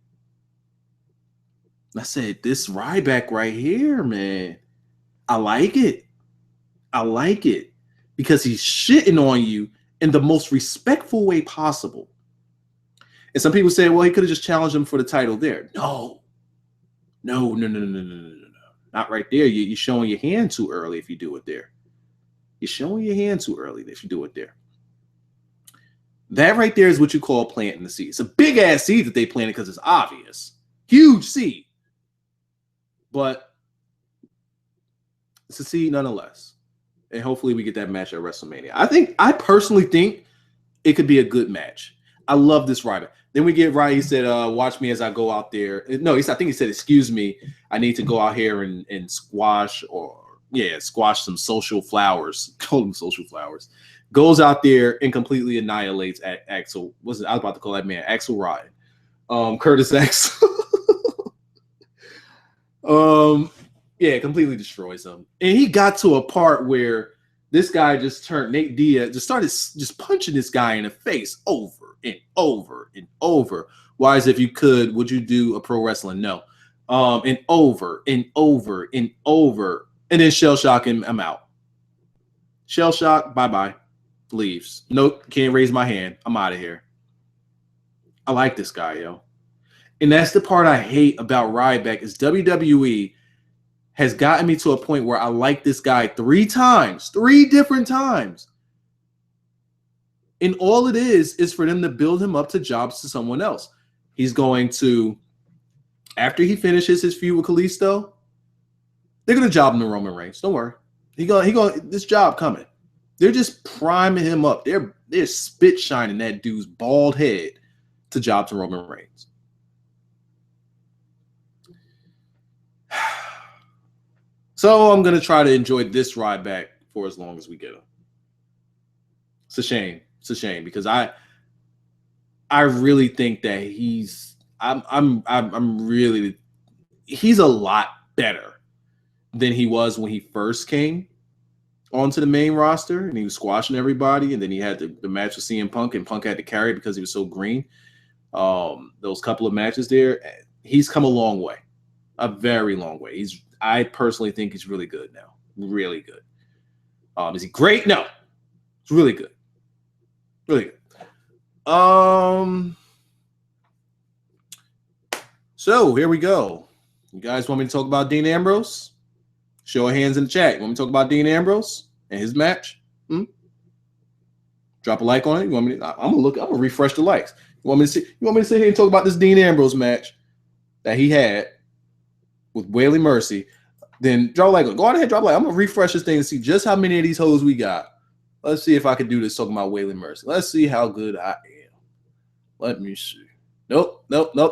I said, this Ryback right here, man, I like it. I like it because he's shitting on you in the most respectful way possible. And some people say, well, he could have just challenged him for the title there. No. Not right there. You're showing your hand too early if you do it there. You're showing your hand too early if you do it there. That right there is what you call planting the seed. It's a big ass seed that they planted because it's obvious. Huge seed. But it's a seed nonetheless. And hopefully we get that match at WrestleMania. I personally think it could be a good match. I love this Ryback. Then we get right. He said, watch me as I go out there. No, I think he said, excuse me. I need to go out here and squash some social flowers. Call them social flowers. Goes out there and completely annihilates Axel. I was about to call that man Axel Ryan. Curtis Axel. Completely destroys him. And he got to a part where this guy just turned Nate Diaz, just started just punching this guy in the face over and over and over. Why, as if you could, would you do a pro wrestling? No. And over and over and over. And then shell shock him, I'm out. Shell shock, bye-bye. Leaves. Nope, can't raise my hand. I'm out of here. I like this guy, yo. And that's the part I hate about Ryback is WWE has gotten me to a point where I like this guy 3 different times. And all it is for them to build him up to jobs to someone else. He's going to, after he finishes his feud with Kalisto, they're going to job him to Roman Reigns. Don't worry. He going this job coming. They're just priming him up. They're spit shining that dude's bald head to job to Roman Reigns. So I'm going to try to enjoy this ride back for as long as we get him. It's a shame. It's a shame because I really think that he's a lot better than he was when he first came onto the main roster and he was squashing everybody. And then he had the match with CM Punk and Punk had to carry it because he was so green. Those couple of matches there, he's come a long way, a very long way. I personally think he's really good now. Really good. Is he great? No. It's really good. Really good. So here we go. You guys want me to talk about Dean Ambrose? Show of hands in the chat. You want me to talk about Dean Ambrose and his match? Drop a like on it. You want me to, I'm gonna refresh the likes. You want me to sit here and talk about this Dean Ambrose match that he had with Wayley Mercy? Then drop a like. Go ahead, drop a like. I'm gonna refresh this thing and see just how many of these hoes we got. Let's see if I can do this talking about Wayley Mercy. Let's see how good I am. Let me see. Nope.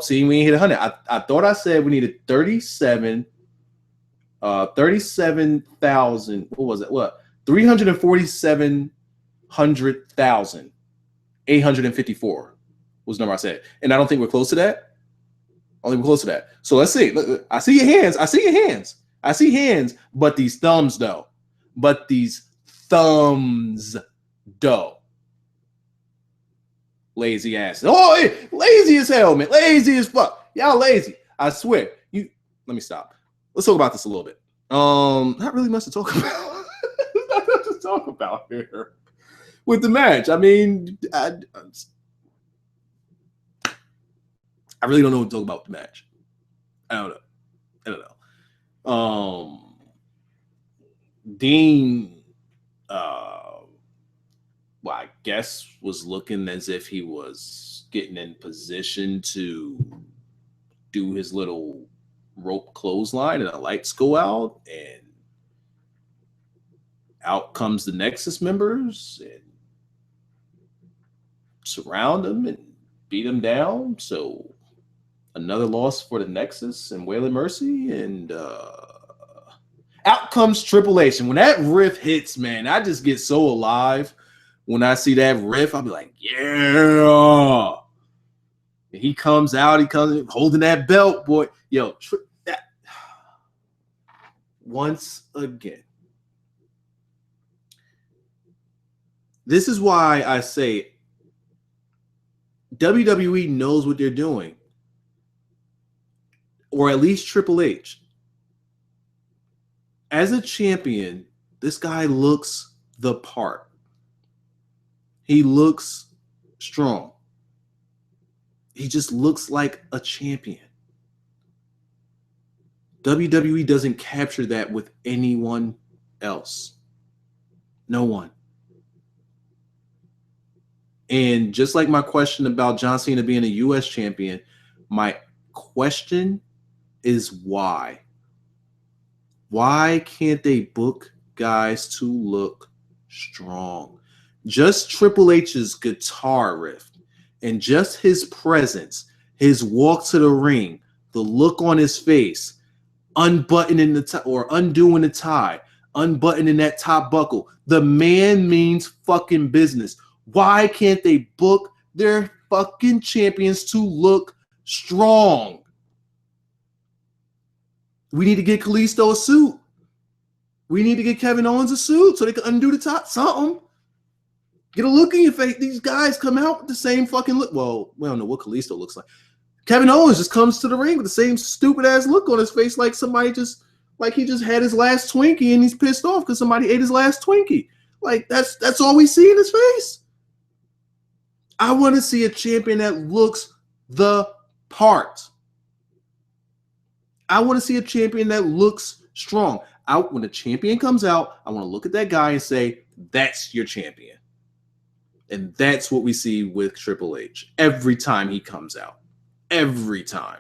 See, we ain't hit 100. I thought I said we needed 37,000. What was it? What? 347,854 was the number I said. And I don't think we're close to that. Only we're close to that. So let's see. Look, I see your hands. I see hands. But these thumbs, though. Lazy ass. Oh, hey, lazy as hell, man. Lazy as fuck. Y'all lazy. I swear. Let me stop. Let's talk about this a little bit. Not really much to talk about. Not much to talk about here with the match. I mean, I really don't know what to talk about with the match. I don't know. Dean, I guess was looking as if he was getting in position to do his little rope clothesline and the lights go out and out comes the Nexus members and surround him and beat him down. So another loss for the Nexus and Waylon Mercy and out comes Triple H. And when that riff hits, man, I just get so alive. When I see that riff, I'll be like, yeah. And he comes out, holding that belt, boy. Yo, that. Once again. This is why I say WWE knows what they're doing. or at least Triple H. As a champion, this guy looks the part. He looks strong. He just looks like a champion. WWE doesn't capture that with anyone else. No one. And just like my question about John Cena being a U.S. champion, my question is why? Why can't they book guys to look strong? Just Triple H's guitar riff and just his presence, his walk to the ring, the look on his face, unbuttoning the tie or undoing the tie, unbuttoning that top buckle. The man means fucking business. Why can't they book their fucking champions to look strong? We need to get Kalisto a suit. We need to get Kevin Owens a suit so they can undo the top. Something. Get a look in your face. These guys come out with the same fucking look. Well, we don't know what Kalisto looks like. Kevin Owens just comes to the ring with the same stupid ass look on his face, like somebody just, like he just had his last Twinkie and he's pissed off because somebody ate his last Twinkie. Like that's all we see in his face. I want to see a champion that looks the part. I want to see a champion that looks strong. When the champion comes out, I want to look at that guy and say, that's your champion. And that's what we see with Triple H every time he comes out. Every time.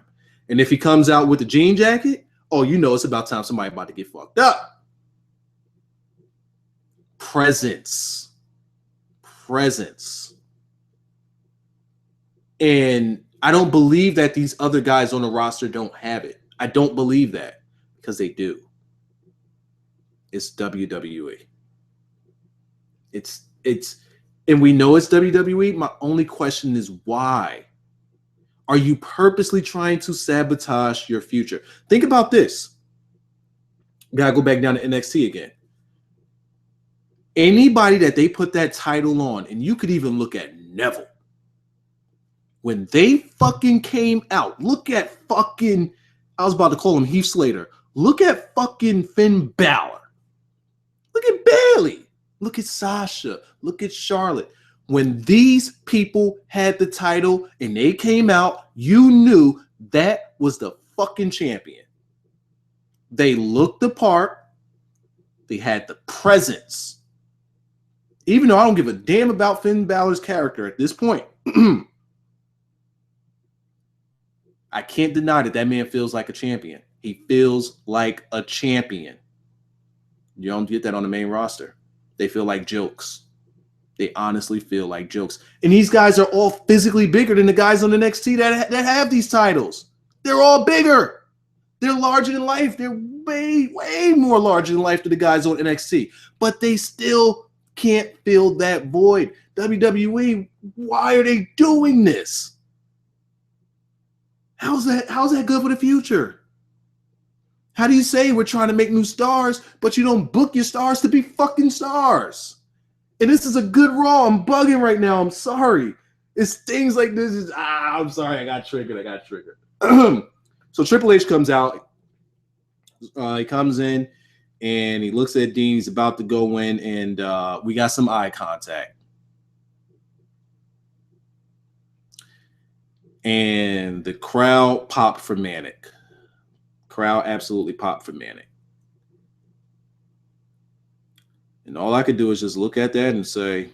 And if he comes out with a jean jacket, oh, you know it's about time somebody about to get fucked up. Presence. And I don't believe that these other guys on the roster don't have it. I don't believe that because they do. It's WWE. It's and we know it's WWE. My only question is why? Are you purposely trying to sabotage your future? Think about this. Gotta go back down to NXT again. Anybody that they put that title on, and you could even look at Neville. When they fucking came out, look at fucking, I was about to call him Heath Slater. Look at fucking Finn Balor. Look at Bayley. Look at Sasha. Look at Charlotte. When these people had the title and they came out, you knew that was the fucking champion. They looked the part. They had the presence. Even though I don't give a damn about Finn Balor's character at this point, I can't deny that man feels like a champion. He feels like a champion. You don't get that on the main roster. They feel like jokes. They honestly feel like jokes. And these guys are all physically bigger than the guys on the NXT that have these titles. They're all bigger. They're larger than life. They're way, way more larger than life than the guys on NXT. But they still can't fill that void. WWE, why are they doing this? How's that good for the future? How do you say we're trying to make new stars, but you don't book your stars to be fucking stars? And this is a good Raw. I'm bugging right now. I'm sorry. It's things like this. I'm sorry. I got triggered. So Triple H comes out. He comes in and he looks at Dean. He's about to go in, and we got some eye contact. And the crowd popped for Manic. Crowd absolutely popped for Manic. And all I could do is just look at that and say,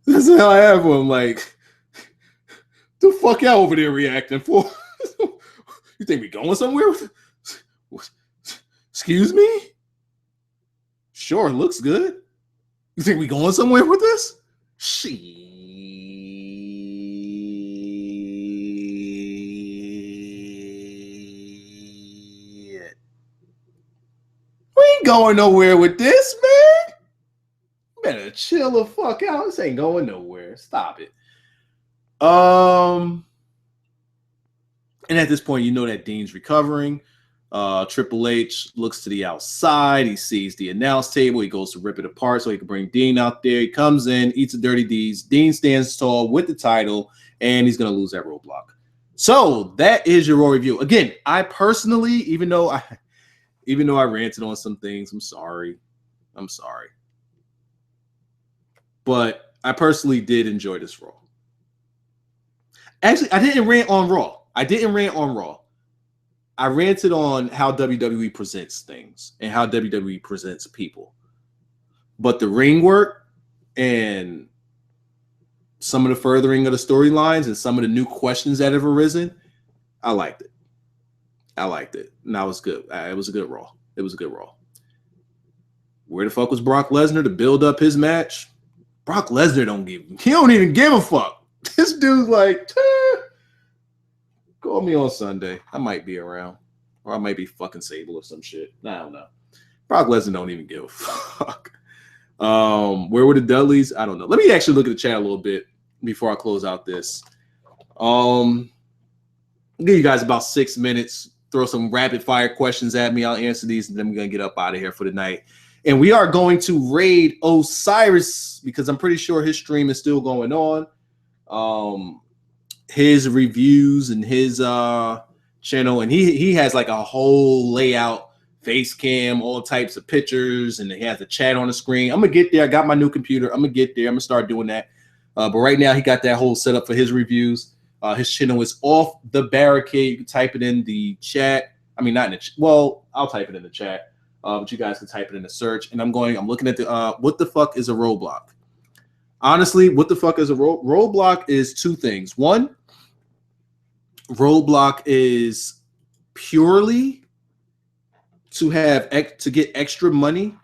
that's how I have one. Like, the fuck y'all over there reacting for? You think we going somewhere with it? Excuse me? Sure, looks good. You think we going somewhere with this? Shit. We ain't going nowhere with this, man. Better chill the fuck out. This ain't going nowhere. Stop it. And at this point, you know that Dean's recovering. Triple H looks to the outside. He sees the announce table. He goes to rip it apart so he can bring Dean out there. He comes in, eats a dirty D's. Dean stands tall with the title, and he's going to lose that roadblock. So that is your Raw review. Again, I personally, even though I ranted on some things, I'm sorry. But I personally did enjoy this Raw. Actually, I didn't rant on Raw. I ranted on how WWE presents things and how WWE presents people. But the ring work and some of the furthering of the storylines and some of the new questions that have arisen, I liked it. And that was good. It was a good Raw. Where the fuck was Brock Lesnar to build up his match? Brock Lesnar don't even give a fuck. This dude's like, call me on Sunday. I might be around. Or I might be fucking Sable or some shit. I don't know. Brock Lesnar don't even give a fuck. Where were the Dudleys? I don't know. Let me actually look at the chat a little bit before I close out this. I'll give you guys about 6 minutes. Throw some rapid fire questions at me. I'll answer these, and then we're going to get up out of here for the night. And we are going to raid Osiris because I'm pretty sure his stream is still going on. His reviews and his channel, and he has like a whole layout, face cam, all types of pictures, and he has the chat on the screen. I'm gonna get there. I got my new computer. I'm gonna start doing that. But right now he got that whole setup for his reviews. His channel is Off the Barricade. You can type it in the chat. I mean, not in the well, I'll type it in the chat. But you guys can type it in the search. And I'm looking at the what the fuck is a roadblock? Honestly, what the fuck is a roadblock is two things. One, roadblock is purely to get extra money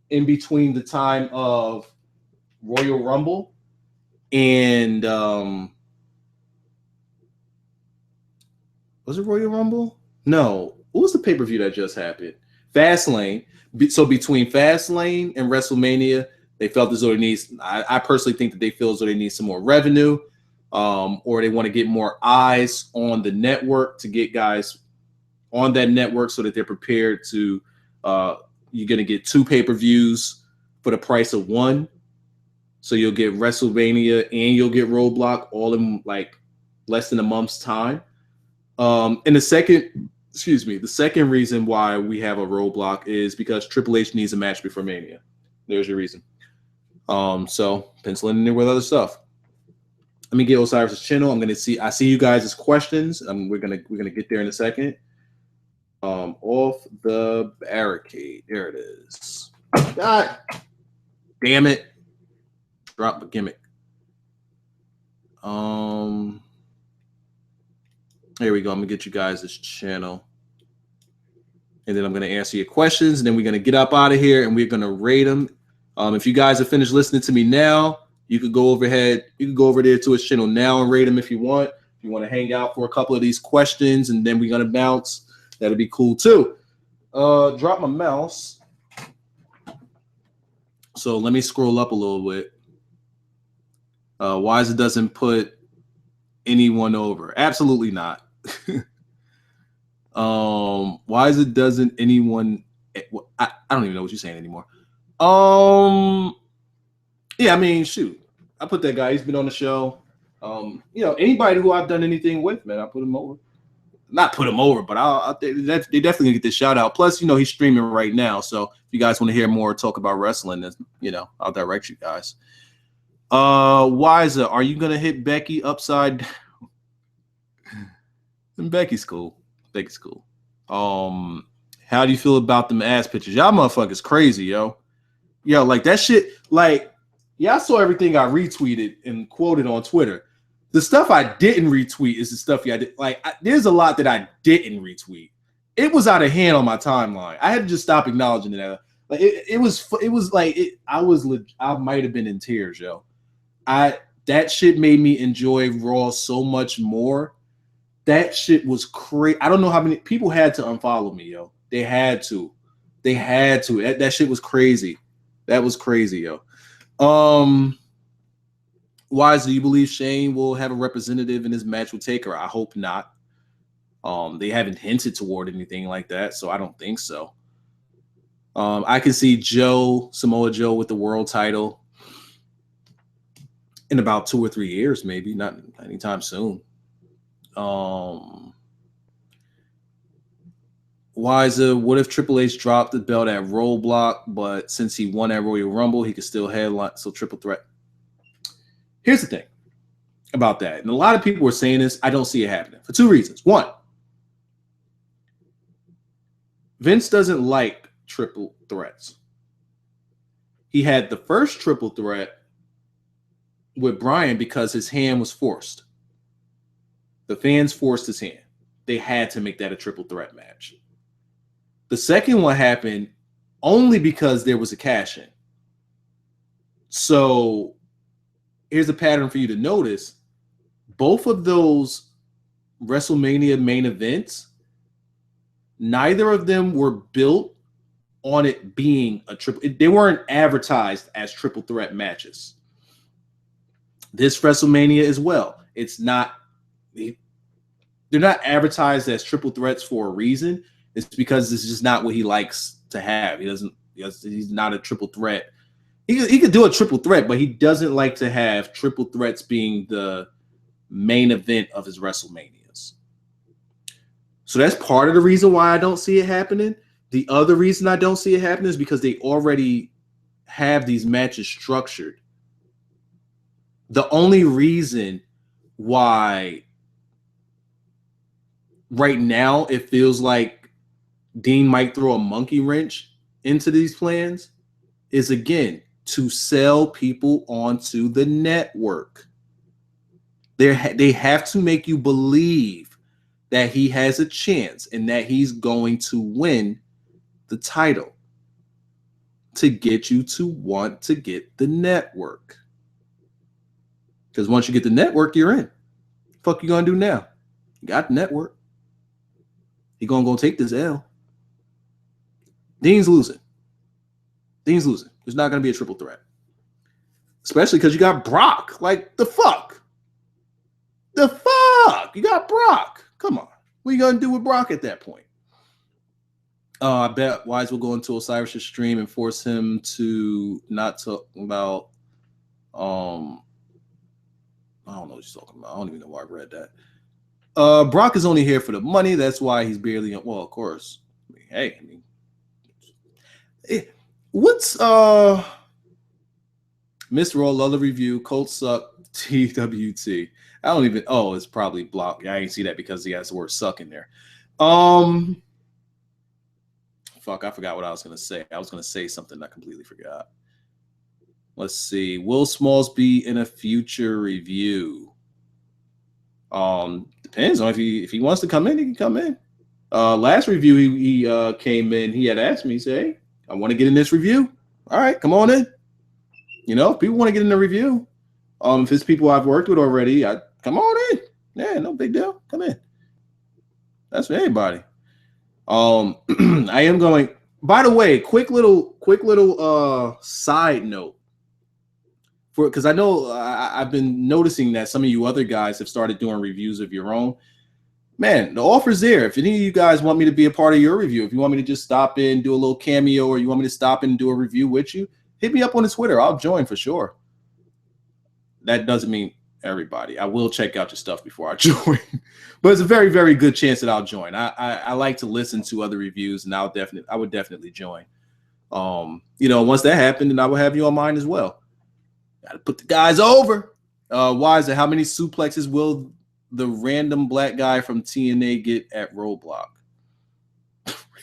in between the time of Royal Rumble and was it Royal Rumble? No. What was the pay-per-view that just happened? Fastlane. So between Fastlane and WrestleMania, they felt as though they need. I personally think that they feel as though they need some more revenue, or they want to get more eyes on the network to get guys on that network so that they're prepared to. You're gonna get 2 pay-per-views for the price of 1, so you'll get WrestleMania and you'll get Roadblock all in like less than a month's time. And the second reason why we have a roadblock is because Triple H needs a match before Mania. There's your reason. So pencil in there with other stuff. Let me get Osiris' channel. I see you guys' questions. We're gonna get there in a second. Off the Barricade. There it is. God damn it. Drop the gimmick. Here we go. I'm gonna get you guys this channel. And then I'm going to answer your questions, and then we're going to get up out of here, and we're going to rate them. If you guys have finished listening to me now, you could go over there to his channel now and rate him if you want. If you want to hang out for a couple of these questions, and then we're going to bounce, that'll be cool too. Drop my mouse. So let me scroll up a little bit. Why is it doesn't put anyone over? Absolutely not. Why is it doesn't anyone? I don't even know what you're saying anymore. Yeah, I mean, shoot, I put that guy. He's been on the show. Anybody who I've done anything with, man, I put him over. Not put him over, but they definitely gonna get this shout out. Plus, he's streaming right now, so if you guys want to hear more talk about wrestling, then I'll direct you guys. Wiza, are you gonna hit Becky upside down? And Becky's cool. How do you feel about them ass pictures? Y'all motherfuckers crazy, yo. Yo, like that shit, like, y'all saw everything I retweeted and quoted on Twitter. The stuff I didn't retweet is the stuff y'all did. Like, there's a lot that I didn't retweet. It was out of hand on my timeline. I had to just stop acknowledging that. Like, I might have been in tears, yo. That shit made me enjoy Raw so much more. That shit was crazy. I don't know how many people had to unfollow me, yo. They had to. That shit was crazy. That was crazy, yo. Wise, do you believe Shane will have a representative in his match with Taker? I hope not. They haven't hinted toward anything like that, so I don't think so. I can see Samoa Joe with the world title in about 2 or 3 years, maybe, not anytime soon. What if Triple H dropped the belt at Roadblock, but since he won at Royal Rumble, he could still headline, so triple threat? Here's the thing about that, and a lot of people were saying this. I don't see it happening for 2 reasons. One, Vince doesn't like triple threats. He had the first triple threat with Bryan because his hand was forced. The fans forced his hand. They had to make that a triple threat match. The second one happened only because there was a cash-in. So here's a pattern for you to notice. Both of those WrestleMania main events, neither of them were built on it being a triple. They weren't advertised as triple threat matches. This WrestleMania as well. It's not. They're not advertised as triple threats for a reason. It's because this is just not what he likes to have. He's not a triple threat. He could do a triple threat, but he doesn't like to have triple threats being the main event of his WrestleManias. So that's part of the reason why I don't see it happening. The other reason I don't see it happening is because they already have these matches structured. The only reason why right now it feels like Dean might throw a monkey wrench into these plans is, again, to sell people onto the network. They have to make you believe that he has a chance and that he's going to win the title to get you to want to get the network. Because once you get the network, you're in. What the fuck you gonna do now? You got the network. He gonna go take this L. Dean's losing. There's not gonna be a triple threat. Especially because you got Brock. Like, the fuck? The fuck? You got Brock. Come on. What are you gonna do with Brock at that point? I bet Wise will go into Osiris' stream and force him to not talk about I don't know what you're talking about. I don't even know why I read that. Brock is only here for the money. That's why he's barely on. Well, of course. What's Miss Raw Lulla review? Colts suck. TWT. I don't even. Oh, it's probably blocked. I ain't see that because he has the word "suck" in there. Fuck, I forgot what I was gonna say. I was gonna say something I completely forgot. Let's see. Will Smalls be in a future review? Depends on if he wants to come in, he can come in. Last review he came in. He had asked me, he said, "Hey, I want to get in this review." All right, come on in. You know, if people want to get in the review, if it's people I've worked with already, come on in. Yeah, no big deal. Come in. That's for anybody. I am going. By the way, quick little side note. Because I know I've been noticing that some of you other guys have started doing reviews of your own. Man, the offer's there. If any of you guys want me to be a part of your review, if you want me to just stop in, do a little cameo, or you want me to stop in and do a review with you, hit me up on the Twitter. I'll join for sure. That doesn't mean everybody. I will check out your stuff before I join. But it's a very, very good chance that I'll join. I like to listen to other reviews, and I would definitely join. Once that happened, then I will have you on mine as well. Got to put the guys over. Why is it? How many suplexes will the random black guy from TNA get at Roadblock?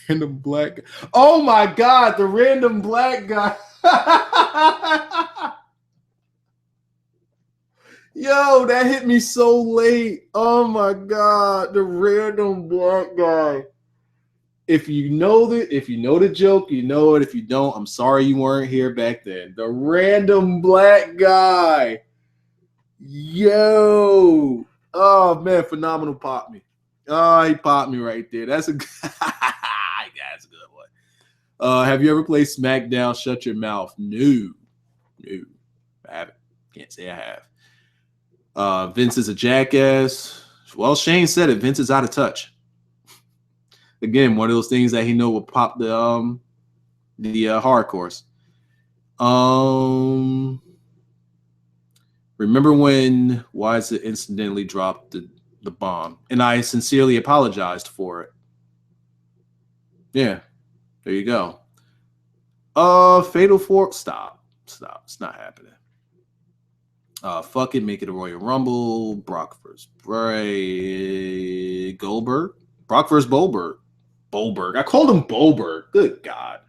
Random black guy. Oh my God, the random black guy. Yo, that hit me so late. Oh my God, the random black guy. If you know the joke, you know it. If you don't, I'm sorry you weren't here back then. The random black guy. Yo. Oh man, phenomenal pop me. Oh, he popped me right there. That's a good one. Have you ever played SmackDown? Shut your mouth. No. I haven't. Can't say I have. Vince is a jackass. Well, Shane said it. Vince is out of touch. Again, one of those things that he know will pop the hardcores. Remember when Wise incidentally dropped the bomb, and I sincerely apologized for it. Yeah, there you go. Fatal 4. Stop. It's not happening. Fuck it, make it a Royal Rumble. Brock versus Bray. Goldberg. Brock versus Goldberg. I called him Goldberg. Good God.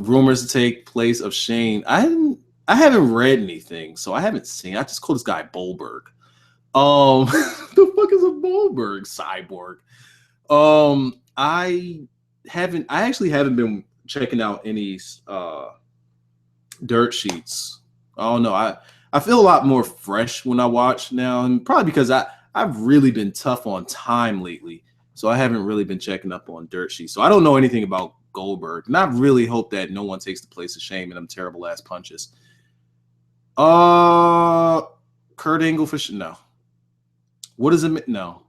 Rumors to take place of Shane. I haven't read anything, so I haven't seen. I just called this guy Goldberg. The fuck is a Goldberg cyborg? I actually haven't been checking out any dirt sheets. Oh no, I feel a lot more fresh when I watch now, and probably because I've really been tough on time lately, so I haven't really been checking up on dirt sheets. So I don't know anything about Goldberg, and I really hope that no one takes the place of Shame and them terrible ass punches. Kurt Angle for no. What does it no?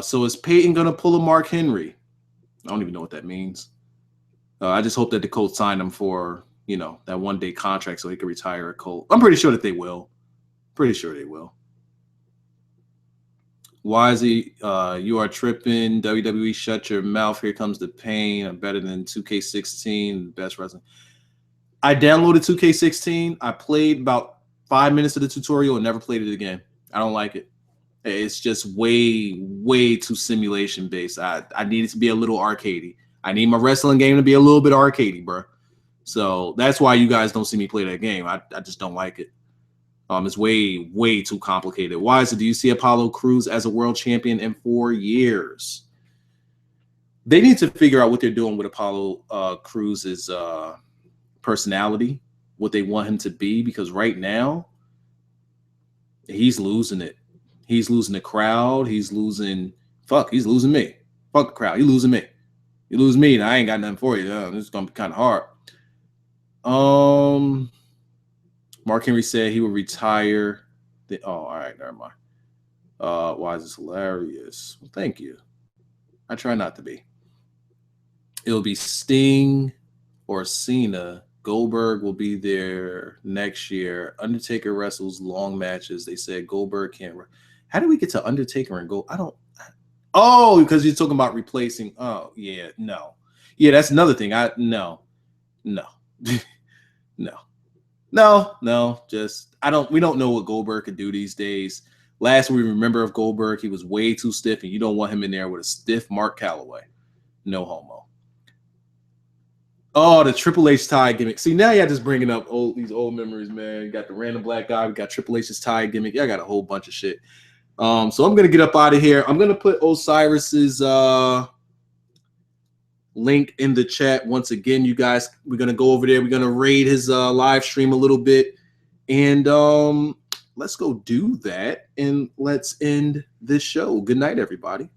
So is Peyton gonna pull a Mark Henry? I don't even know what that means. I just hope that the Colts sign him for, you know, that one-day contract so he can retire a Colt. I'm pretty sure that they will. Pretty sure they will. Why is he? You are tripping. WWE, shut your mouth. Here comes the pain. I'm better than 2K16, best wrestling. I downloaded 2K16. I played about 5 minutes of the tutorial and never played it again. I don't like it. It's just way too simulation based. I need it to be a little arcadey. I need my wrestling game to be a little bit arcadey, bro. So that's why you guys don't see me play that game. I just don't like it. It's way too complicated. Why is it? Do you see Apollo Crews as a world champion in 4 years? They need to figure out what they're doing with Apollo Crews' personality, what they want him to be, because right now he's losing it. He's losing the crowd. He's losing me. Fuck the crowd. He's losing me. You lose me, and I ain't got nothing for you. This is gonna be kind of hard. Mark Henry said he would retire. All right, never mind. Why is this hilarious? Well, thank you. I try not to be. It'll be Sting or Cena. Goldberg will be there next year. Undertaker wrestles long matches. They said Goldberg can't. How do we get to Undertaker and go? I don't. Oh, because you're talking about replacing. Oh, yeah, no. Yeah, that's another thing. No. Just we don't know what Goldberg could do these days. Last we remember of Goldberg, he was way too stiff, and you don't want him in there with a stiff Mark Calloway. No homo. Oh, the Triple H tie gimmick. See, now y'all just bringing up these old memories, man. You got the random black guy. We got Triple H's tie gimmick. Y'all got a whole bunch of shit. So I'm going to get up out of here. I'm going to put Osiris's link in the chat. Once again, you guys, we're going to go over there. We're going to raid his live stream a little bit. And let's go do that. And let's end this show. Good night, everybody.